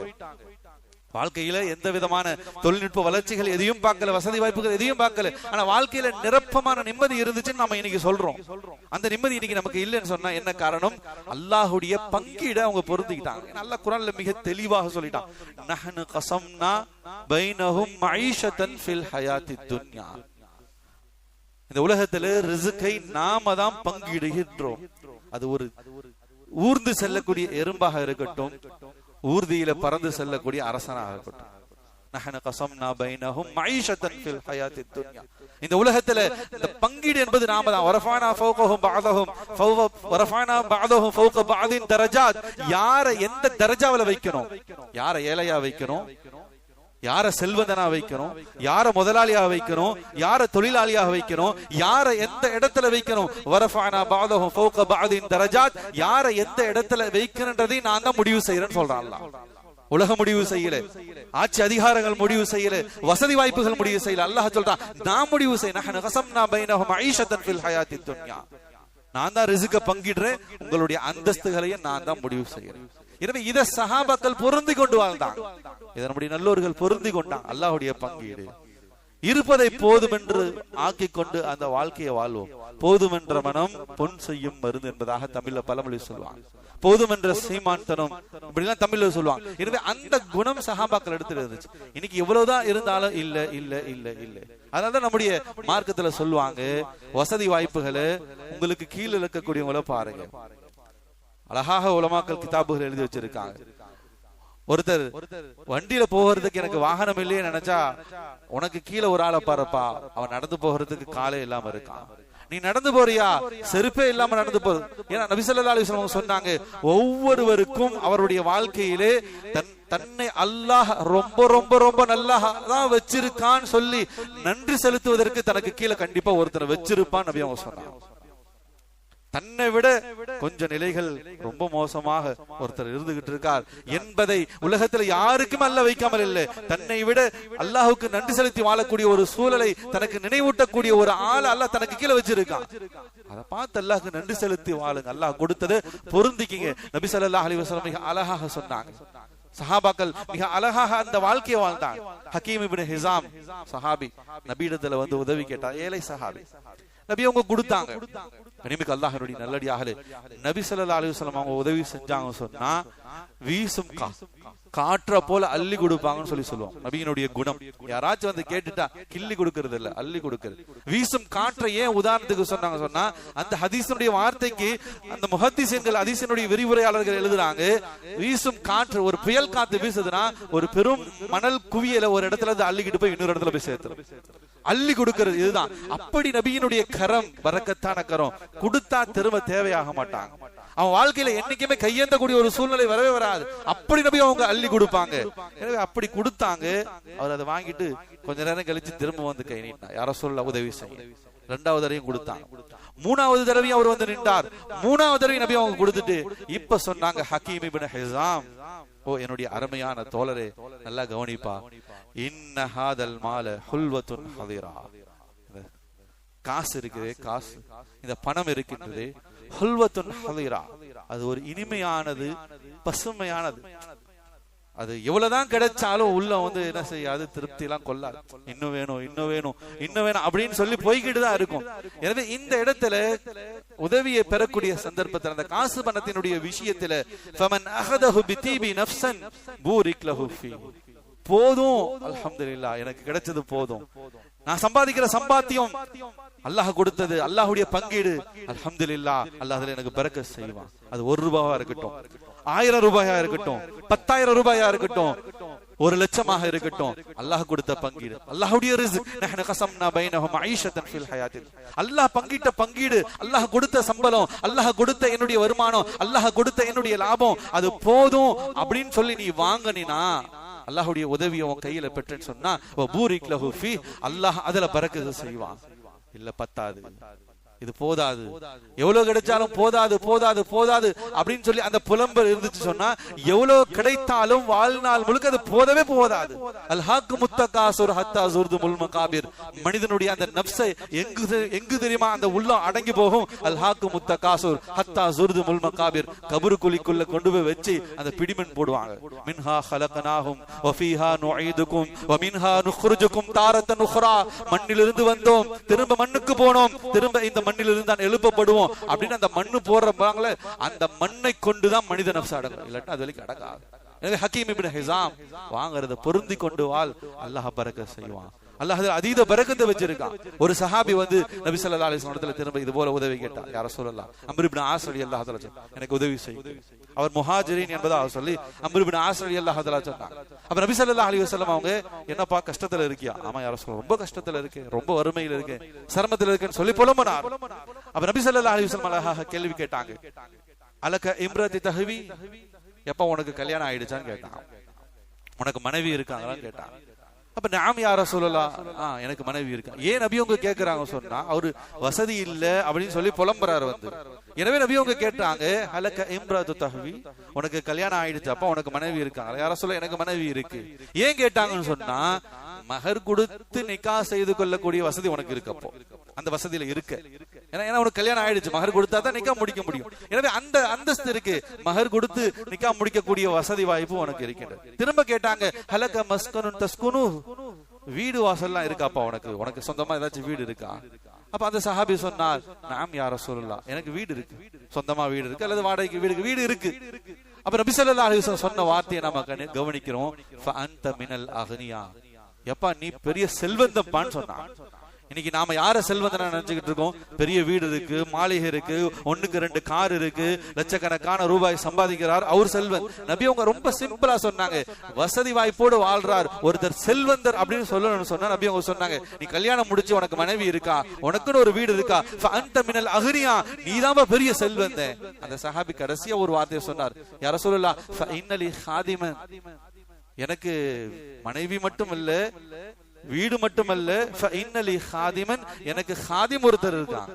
வாழ்க்கையில எந்த விதமான தொழில்நுட்ப வளர்ச்சிகள் எதையும் பார்க்கல, வசதி வாய்ப்புகள் எதையும் பார்க்கல. ஆனா வாழ்க்கையில நிரப்பமான நிம்மதி இருந்துச்சுன்னு நம்ம இன்னைக்கு சொல்றோம். அந்த நிம்மதி இன்னைக்கு நமக்கு இல்லைன்னு சொன்னா என்ன காரணம்? அல்லாஹ்வுடைய பங்கீட அவங்க பொருந்திக்கிட்டாங்க. அல்லாஹ் குர்ஆன்ல மிக தெளிவாக சொல்லிட்டான், நஹ்னு கஸம்னா பைனஹும் மஈஷத்தன் ஃபில் ஹயாத்தித் துன்யா. இந்த உலகத்துல ரிஸ்கை நாம தான் பங்கிடுகின்றோம். அது ஒரு ஊர்ந்து செல்லக்கூடிய எறும்பாக இருக்கட்டும், ஊர்தியில பறந்து செல்லக்கூடிய அரசனாக இருக்கட்டும். நஹ்னு கஸம்னா பைனஹும் மஈஷத்தன் ஃபில் ஹயாத்தித் துன்யா. இந்த உலகத்துல இந்த பங்கீடு என்பது நாம தான். வரஃபனா ஃபௌகஹும் பஅதஹும் வரஃபனா பஅதஹும் ஃபௌக பஅதின் தரஜாத். யாரை எந்த தரஜாவுல வைக்கணும், யாரை ஏழையா வைக்கணும், யார செல்வந்தனா வைக்கணும், யார முதலாளியா வைக்கணும், யார தொழிலாளியாக வைக்கணும், யார எந்த இடத்துல வைக்கணும், வரஃபனா பஅதஹும் ஃபௌக பஅதின் தரஜாத். யார எந்த இடத்துல வைக்கணும்ன்றதை நான் தான் முடிவு செய்யறேன்னு சொல்றான் அல்லாஹ். உலக முடிவு செய்யல, ஆட்சி அதிகாரங்கள் முடிவு செய்யல, வசதி வாய்ப்புகள் முடிவு செய்யல. அல்லாஹ் சொல்றான், நான் முடிவு செய்ய. நஹ்னு கஸம்னா பைனஹும் மஈஷத்தன் ஃபில் ஹயாத்தித் துன்யா. நான் தான் ரிஸ்க பங்கிடுறேன், உங்களுடைய அந்தஸ்துகளையும் நான் தான் முடிவு செய்யறேன். எனவே இத சஹாபாக்கள் பொருந்தி கொண்டு வாழ்ந்தாங்க. இதை நம்முடைய நல்லோர்கள் பொருந்தி கொண்டாங்க. அல்லாஹ்வுடைய பங்கீடு இருப்பதை போதும் என்று ஆக்கி கொண்டு அந்த வாழ்க்கையை வாழ்வோம். போதும் என்ற மனம் பொன் செய்யும் மருந்து என்பதாக தமிழ்ல பழமொழி சொல்லுவாங்க. போதும் என்ற சீமான்தனம் இப்படிலாம் தமிழ்ல சொல்லுவாங்க. எனவே அந்த குணம் சஹாபாக்கள் எடுத்துட்டு இருந்துச்சு. இன்னைக்கு எவ்வளவுதான் இருந்தாலும் இல்ல இல்ல இல்ல இல்ல. அதனாலதான் நம்முடைய மார்க்கத்துல சொல்லுவாங்க, வசதி வாய்ப்புகளை உங்களுக்கு கீழே இருக்கக்கூடியவங்கள பாருங்க. அழகாக உலமாக்கள் கிதாபுகள் எழுதி வச்சிருக்காங்க. ஒருத்தர் வண்டியில போகிறதுக்கு எனக்கு வாகனம் இல்லையே நினைச்சா, உனக்கு கீழே ஒரு ஆளை பாருப்பா, அவன் நடந்து போகிறதுக்கு காலே இல்லாம இருக்கான். நீ நடந்து போறியா, செருப்பே இல்லாம நடந்து போறது. ஏன்னா நபி ஸல்லல்லாஹு அலைஹி வஸல்லம் சொன்னாங்க, ஒவ்வொருவருக்கும் அவருடைய வாழ்க்கையிலே தன்னை அல்லாஹ் ரொம்ப ரொம்ப ரொம்ப நல்லா தான் வச்சிருக்கான்னு சொல்லி நன்றி செலுத்துவதற்கு தனக்கு கீழே கண்டிப்பா ஒருத்தர் வச்சிருப்பான் நபி அவங்க சொன்னாங்க. தன்னை விட கொஞ்ச நிலைகள் ரொம்ப மோசமாக ஒருத்தர் இருந்துகிட்டு இருக்கார் என்பதை உலகத்துல யாருக்கும் அல்ல வைக்காமல் இல்லை. தன்னை விட அல்லாஹுக்கு நன்றி செலுத்தி வாழக்கூடிய ஒரு சூழலை தனக்கு நினைவூட்டக்கூடிய ஒரு ஆள் அல்லாஹ் தனக்கு கீழே வச்சிருக்கான். அதை பார்த்து அல்லாஹுக்கு நன்றி செலுத்தி வாழுங்க. அல்லாஹ் கொடுத்தது பொருந்திக்கிங்க. நபி ஸல்லல்லாஹு அலைஹி வஸல்லம் மிக அழகாக சொன்னாங்க. சஹாபாக்கள் மிக அழகாக அந்த வாழ்க்கையை வாழ்ந்தாங்க. ஹக்கீம் இப்னு ஹிஸாம் சஹாபி நபியிடத்துல வந்து உதவி கேட்டார். ஏழை சஹாபி. நபி அவங்க கொடுத்தாங்க. கனிமிக்க அல்லாஹ்வுடைய நல்லடியார்களே, நபி ஸல்லல்லாஹு அலைஹி வஸல்லம் அவங்க உதவி செஞ்சாங்க சொன்னா வீசும் காற்ற போல அள்ளி கொடுப்பாங்கன்னு சொல்லுவோம். நபியினுடைய குணம். யாராச்சும் வந்து கேட்டுட்டா கிள்ளி கொடுக்கறது இல்ல, அள்ளி கொடுக்கிறது. வீசும் காற்றை ஏன் உதாரணத்துக்கு சொன்னாங்க சொன்னா, அந்த ஹதீஸினுடைய வார்த்தைக்கு அந்த முஹத்திஸீன்கள் ஹதீஸினுடைய விரிவுரையாளர்கள் எழுதுறாங்க, வீசும் காற்று, ஒரு புயல் காத்து வீசுதுன்னா ஒரு பெரும் மணல் குவியல ஒரு இடத்துல இருந்து அள்ளிக்கிட்டு போய் இன்னொரு இடத்துல போய் சேர்த்து. அள்ளி கொடுக்கிறது இதுதான். அப்படி நபியினுடைய கரம் பரக்கத்தான கரம், கொடுத்தா திரும்ப தேவையாக மாட்டாங்க. அவன் வாழ்க்கையில என்னைக்குமே கையேந்தக்கூடிய ஒரு சூழ்நிலை வரவே வராது. அப்படி நபி அவங்க அள்ளி கொடுப்பாங்க. எனவே அப்படி கொடுத்தாங்க. அவர் அதை வாங்கிட்டு கொஞ்ச நேரம் கழிச்சு திரும்ப வந்து கை நீட்டினார், யார சொல்ல உதவி செய்ய. 2வது தடவையும் கொடுத்தாங்க. 3வது தடவையும் அவர் வந்து நின்றார். 3வது தடவை நபி அவங்க கொடுத்துட்டு இப்ப சொன்னாங்க, ஹக்கீம் இப்னு ஹிஸாம், ஓ என்னுடைய அருமையான தோழரே, நல்லா கவனிப்பா, இன்ன ஹாதல் மால ஹுல்வத்துன் ஹதீரா. காசு இருக்குது, காசு, இந்த பணம் இருக்கின்றது, ஹுல்வத்துன் ஹதீரா, அது ஒரு இனிமையானது, பசுமையானது. அது எவ்வளவுதான் கிடைச்சாலும் உள்ள வந்து என்ன செய்யாது, திருப்தி எல்லாம் கொள்ளாது. இன்னும் வேணும், இன்னும் வேணும், இன்னும் வேணும் அப்படின்னு சொல்லி போய்கிட்டு தான் இருக்கும். எனவே இந்த இடத்துல உதவியை பெறக்கூடிய சந்தர்ப்பத்தில் அந்த காசு பணத்தினுடைய விஷயத்துல ஃபமன் அஹதஹு பிதீபி நஃப்ஸன் பூரிக் லஹு ஃபீ, போதும் அல்ஹம்துலில்லாஹ், எனக்கு கிடைச்சது போதும், நான் சம்பாதிக்கிற சம்பாத்தியம் அல்லாஹ் கொடுத்தது, அல்லாஹ்வுடைய பங்கீடு, அல்ஹம்துலில்லாஹ், அல்லாஹ் அதுல எனக்கு பரக்கத் செய்வான். அது 1 ரூபாவா இருக்கட்டும், 1000 ரூபாயா இருக்கட்டும், 10,000 ரூபாயா இருக்கட்டும், 1 லட்சமாக இருக்கட்டும், அல்லாஹ் கொடுத்த பங்கீடு, அல்லாஹ்வுடைய ரிஸ்க். நஹ்னு கஸம்னா பைனஹும் மஈஷத்தன் ஃபில் ஹயாத்தில், அல்லாஹ் பங்கிட்ட பங்கீடு, அல்லாஹ் கொடுத்த சம்பளம், அல்லாஹ் கொடுத்த என்னுடைய வருமானம், அல்லாஹ் கொடுத்த என்னுடைய லாபம், அது போதும் அப்படின்னு சொல்லி நீ வாங்கினா, அல்லாஹ்வுடைய உதவியை உன் கையில பெற்றேன்னு சொன்னா, பூரிக் லஹு ஃபீ, அல்லாஹ் அதுல பரக்கத் செய்வான். இல்ல பத்தாது, இது போதாது, எவ்வளவு கிடைச்சாலும் போதாது போதாது போதாது அப்படின்னு சொல்லி அந்த புலம்பல் இருந்துச்சு சொன்னா, எவ்வளவு கிடைத்தாலும் வாழ்நாள் முழுக்க அது போதவே போதாது. அல்ஹாக்கு முத்தகாசுர் ஹத்தா ஸுர்துல் மகாபிர், மனிதனுடைய அந்த நஃப்ஸை எங்கு தெரியுமா அந்த உள்ளம் அடங்கி போகும். அல்ஹாக்கு முத்தகாசுர் ஹத்தா ஸுர்துல் மகாபிர், கபரு குழிக்குள்ள கொண்டு போய் வச்சு அந்த பிடிமண் போடுவாங்க. மின்ஹா ஹலகனாஹும் வ ஃபீஹா நுஈதுகும் வ மின்ஹா நுக்ரிஜுகும் தாரத்தன் உக்ரா, மண்ணிலிருந்து வந்தோம், திரும்ப மண்ணுக்கு போனோம், திரும்ப இந்த மண்ணிலிருந்து தான் எழுப்பப்படுவோம் அப்படின்னு அந்த மண்ணு போடுறாங்களே, அந்த மண்ணை கொண்டுதான் மனித நஃப்ஸ் அடங்கும், இல்லாட்டா அது வரைக்கும் அடங்காது. எனவே ஹக்கீம் இப்னு ஹிஸாம், வாங்குறத பொருந்தி கொண்டு வாழ், அல்லாஹ் பரக்கத் செய்வான். அல்லாஹ் அதீத பரக்கத்தை வச்சிருக்கான். ஒரு சஹாபி வந்து நபி ஸல்லல்லாஹு அலைஹி வஸல்லம் திரும்ப இது போல உதவி கேட்டார். யா ரசூலல்லாஹ், அம்ர் இப்னு ஆஸ் ரலியல்லாஹு தஆலா எனக்கு உதவி செய்யுங்க. அவர் முஹாஜிரின் என்பதாக சொல்லி அம்ர் இப்னு ஆஸ் ரலியல்லாஹு தஆலா சொன்னாங்க. அப்ப நபி ஸல்லல்லாஹு அலைஹி வஸல்லம் அவங்க, என்னப்பா கஷ்டத்துல இருக்கியா? ஆமா யா ரசூலல்லாஹ், ரொம்ப கஷ்டத்துல இருக்கேன், ரொம்ப வறுமையில இருக்கேன், சிரமத்துல இருக்கேன்னு சொல்லி புலம்புனார். அப்ப நபி ஸல்லல்லாஹு அலைஹி வஸல்லம் அழகாக கேள்வி கேட்டாங்க, அலக இம்ரதி தஹவி, எப்ப உனக்கு கல்யாணம் ஆயிடுச்சான்னு கேட்டாங்க. உனக்கு மனைவி இருக்காங்களான்னு கேட்டாங்க. அப்ப நாம் யா ரசூலல்லாஹ், எனக்கு மனைவி இருக்கா. ஏன் நபி அவங்க கேட்கிறாங்க சொன்னா, அவரு வசதி இல்ல அப்படின்னு சொல்லி புலம்புறாரு வந்து. எனவே நபி அவங்க கேட்டாங்க, ஹலக இம்ரது தஹவி, உனக்கு கல்யாணம் ஆயிடுச்சு, அப்ப உனக்கு மனைவி இருக்காங்க. யா ரசூலல்லாஹ், எனக்கு மனைவி இருக்கு. ஏன் கேட்டாங்கன்னு சொன்னா, மகர் கொடுத்து நிக்கா செய்து கொள்ளக்கூடிய வசதி உனக்கு இருக்கு, அப்போ அந்த வசதியில இருக்கு. ஏன்னா உனக்கு கல்யாணம் ஆயிடுச்சு, மகர் கொடுத்தா தான் நிக்கா முடிக்க முடியும். எனவே அந்த அந்தஸ்து இருக்கு, மகர் கொடுத்து நிக்கா முடிக்கக்கூடிய வசதி வாய்ப்பு உனக்கு இருக்கின்றது. திரும்ப கேட்டாங்க, ஹலக மஸ்கனுன் தஸ்குனு, வீடு வாசல்லாம் இருக்காப்பா உனக்கு, உனக்கு சொந்தமா ஏதாச்சும் வீடு இருக்கா? அப்ப அந்த சஹாபி சொன்னார், நாம் யா ரசூலுல்லாஹ், எனக்கு வீடு இருக்கு, சொந்தமா வீடு இருக்கு, அல்லது வாடகைக்கு வீடு இருக்கு. அப்ப நபி ஸல்லல்லாஹு அலைஹி வஸல்லம் சொன்ன வார்த்தையை நாம கவனிக்கிறோம், ஃபஅன்த மினல் அக்னியா, எப்பா நீ பெரிய செல்வந்தப்பான்னு சொன்னான். இன்னைக்கு நாம யார செல்வந்தனா நினைச்சுக்கிட்டு இருக்கோம்? பெரிய வீடு இருக்கு, மாளிகை இருக்கு, 1க்கு 2 கார் இருக்கு, லட்சக்கணக்கான ரூபாய் சம்பாதிக்கிறார், அவர் செல்வன். நபி அவங்க ரொம்ப சிம்பிளா சொன்னாங்க, வசதி வாய்ப்போடு வாழ்றார் ஒருத்தர் செல்வந்தர் அப்படின்னு சொல்லணும்னு சொன்னா, நபி அவங்க சொன்னாங்க, நீ கல்யாணம் முடிச்சு உனக்கு மனைவி இருக்கா, உனக்குன்னு ஒரு வீடு இருக்கா, ஃபஅன்த மினல் அக்னியா, நீதான் பெரிய செல்வந்தன். அந்த சஹாபி கடைசியா ஒரு வார்த்தையை சொன்னார், யா ரசூலுல்லாஹ், ஃபஇன்னலி ஹாதிமன், எனக்கு மனைவி மட்டும் இல்ல, வீடு மட்டுமல்ல, ஃபஇன்னலி ஹாதிமன், எனக்கு ஹாதிம் ஒருத்தர் இருக்கான்,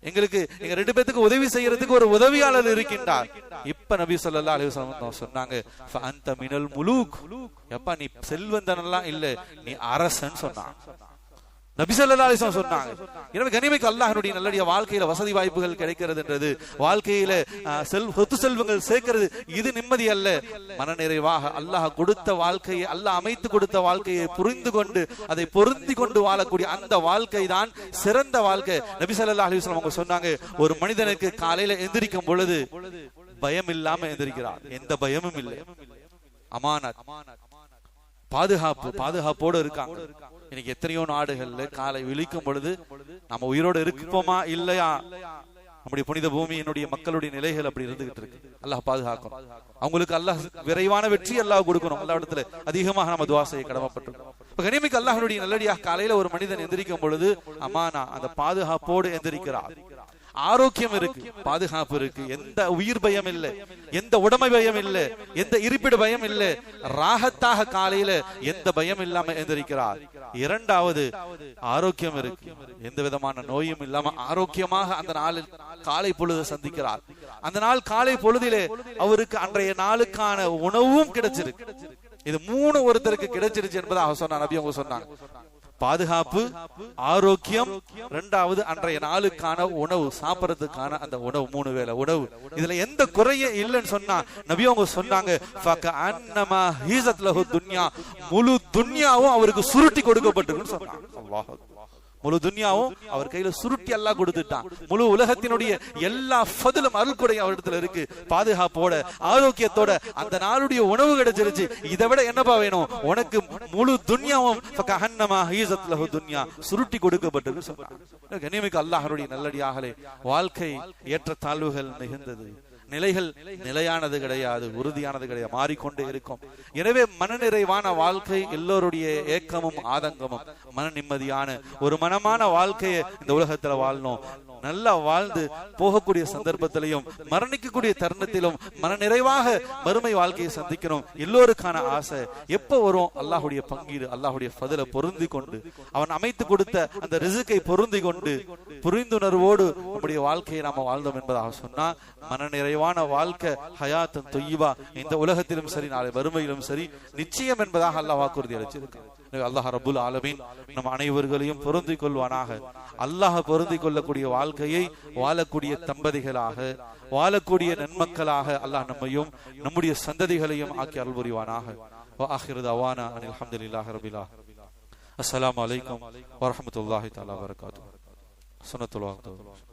எங்களுக்கு எங்க 2 பேத்துக்கு உதவி செய்யறதுக்கு ஒரு உதவியாளர் இருக்கின்றார். இப்ப நபி ஸல்லல்லாஹு அலைஹி வஸல்லம் சொன்னாங்க, ஃபஅன்த மினல் முலூக், எப்பா நீ செல்வந்தனெல்லாம் இல்ல, நீ அரசன் சொன்னான். நபி ஸல்லல்லாஹு அலைஹி வஸல்லம் சொன்னாங்க. எனவே கனிமிக்க அல்லாஹ்வுடைய நல்லடிய வாழ்க்கையில வசதி வாய்ப்புகள் கிடைக்கிறதுன்றது, வாழ்க்கையில சொத்து செல்வங்கள் சேர்க்கிறது, இது நிம்மதி அல்ல. மனநிறைவாக அல்லாஹ் கொடுத்த வாழ்க்கையை, அல்லாஹ் அமைத்து கொடுத்த வாழ்க்கையை புரிந்து கொண்டு அதை பொருந்தி கொண்டு வாழக்கூடிய அந்த வாழ்க்கை தான் சிறந்த வாழ்க்கை. நபி ஸல்லல்லாஹு அலைஹி வஸல்லம் அவங்க சொன்னாங்க, ஒரு மனிதனுக்கு காலையில எந்திரிக்கும் பொழுது பயம் இல்லாம எந்திரிக்கிறார், எந்த பயமும் இல்லை, அமானத், பாதுகாப்போடு இருக்காங்க. இன்னைக்கு எத்தனையோ நாடுகள்ல காலை விழிக்கும் பொழுது நம்ம உயிரோடு இருப்போமா இல்லையா, நம்முடைய புனித பூமியினுடைய மக்களுடைய நிலைகள் அப்படி இருந்துகிட்டு இருக்கு. அல்லாஹ் பாதுகாக்கணும், அவங்களுக்கு அல்லாஹ் விரைவான வெற்றி அல்லாஹ் கொடுக்கணும். அல்லாஹ் இடத்துல அதிகமாக நம்ம துஆ செய்ய கடமைப்பட்டிருக்கோம். கனிமிக்கு அல்லாஹ்வுடைய நல்லடியாக காலையில ஒரு மனிதன் எந்திரிக்கும் பொழுது அமானா அந்த பாதுகாப்போடு எந்திரிக்கிறார். ஆரோக்கியம் இருக்கு, பாதுகாப்பு இருக்கு, எந்த உயிர் பயம் இல்லை, எந்த உடைமை பயம் இல்லை, எந்த இருப்பிட பயம் இல்லை, ராகத்தாக காலையில எந்த பயம் இல்லாம எந்திரிக்கிறார். இரண்டாவது ஆரோக்கியம் இருக்கு, எந்த விதமான நோயும் இல்லாம ஆரோக்கியமாக அந்த நாளில் காலை பொழுது சந்திக்கிறார். அந்த நாள் காலை பொழுதிலே அவருக்கு அன்றைய நாளுக்கான உணவும் கிடைச்சிருக்கு. இது மூணு ஒருத்தருக்கு கிடைச்சிருச்சு என்பதாக சொன்னாங்க நபி. அவங்க சொன்னாங்க பாதுகாப்பு, ஆரோக்கியம், இரண்டாவது அன்றைய நாளுக்கான உணவு, சாப்பிடறதுக்கான அந்த உணவு, 3 வேளை உணவு. இதுல எந்த குறையே இல்லைன்னு சொன்னா நபி அவங்க சொன்னாங்க முழு துன்யாவும் அவருக்கு சுருட்டி கொடுக்கப்பட்டிருக்குன்னு சொன்னாங்க. அல்லாஹ், முழு துன்யாவும் அவர் கையில சுருட்டி எல்லாம் கொடுத்துட்டான். முழு உலகத்தினுடைய எல்லா ஃபதுலும் அருள்கொடை அவரிடத்துல இருக்கு. பாதுகாப்போட ஆரோக்கியத்தோட அந்த நாளுடைய உணவு கிடைச்சிருச்சு. இதை விட என்னப்பா வேணும் உனக்கு? முழு துன்யாவும் சுருட்டி கொடுக்கப்பட்டது சொன்னாங்க. கனிமிக்கு அல்லாஹ்வுடைய நல்லடியார்களே, வாழ்க்கை ஏற்ற தாழ்வுகள் மிகுந்தது. நிலைகள் நிலையானது கிடையாது, உறுதியானது கிடையாது, மாறிக்கொண்டே இருக்கும். எனவே மனநிறைவான வாழ்க்கை எல்லோருடைய ஏக்கமும் ஆதங்கமும். மன நிம்மதியான ஒரு மனமான வாழ்க்கையை இந்த உலகத்துல வாழணும். நல்லா வாழ்ந்து போகக்கூடிய சந்தர்ப்பத்திலையும் மரணிக்கக்கூடிய தருணத்திலும் மன நிறைவாக மறுமை வாழ்க்கையை சந்திக்கணும். எல்லோருக்கான ஆசை எப்ப வரும்? அல்லாஹ்வுடைய பங்கீடு, அல்லாஹ்வுடைய ஃபதுலை பொருந்தி கொண்டு, அவன் அமைத்து கொடுத்த அந்த ரிஸ்கை பொருந்தி கொண்டு புரிந்துணர்வோடு நம்முடைய வாழ்க்கையை நாம வாழ்ந்தோம் என்பதாக சொன்னா மன நிறைவான வாழ்க்கை ஹயாத்தன் தொய்யிபா இந்த உலகத்திலும் சரி நாளை வறுமையிலும் சரி நிச்சயம் என்பதாக அல்லாஹ் வாக்குறுதி அளிச்சிருக்கான். அல்லாஹ் ரப்புல் ஆலமீன் நம் அனைவர்களையும் பொருந்தி கொள்வானாக. அல்லாஹ் பொருந்தி கொள்ளக்கூடிய வாழ்க்கையை வாழக்கூடிய தம்பதிகளாக, வாழக்கூடிய நன்மக்களாக அல்லாஹ் நம்மையும் நம்முடைய சந்ததிகளையும் ஆக்கி அருள் புரிவானாக. வஆகிரு தவானா அனில் ஹம்துலில்லாஹி ரப்பில் ஆலமீன். அஸ்ஸலாமு அலைக்கும் வரஹ்மத்துல்லாஹி தஆலா வபரகாத்துஹு. சுன்னத்துல் வக்த்.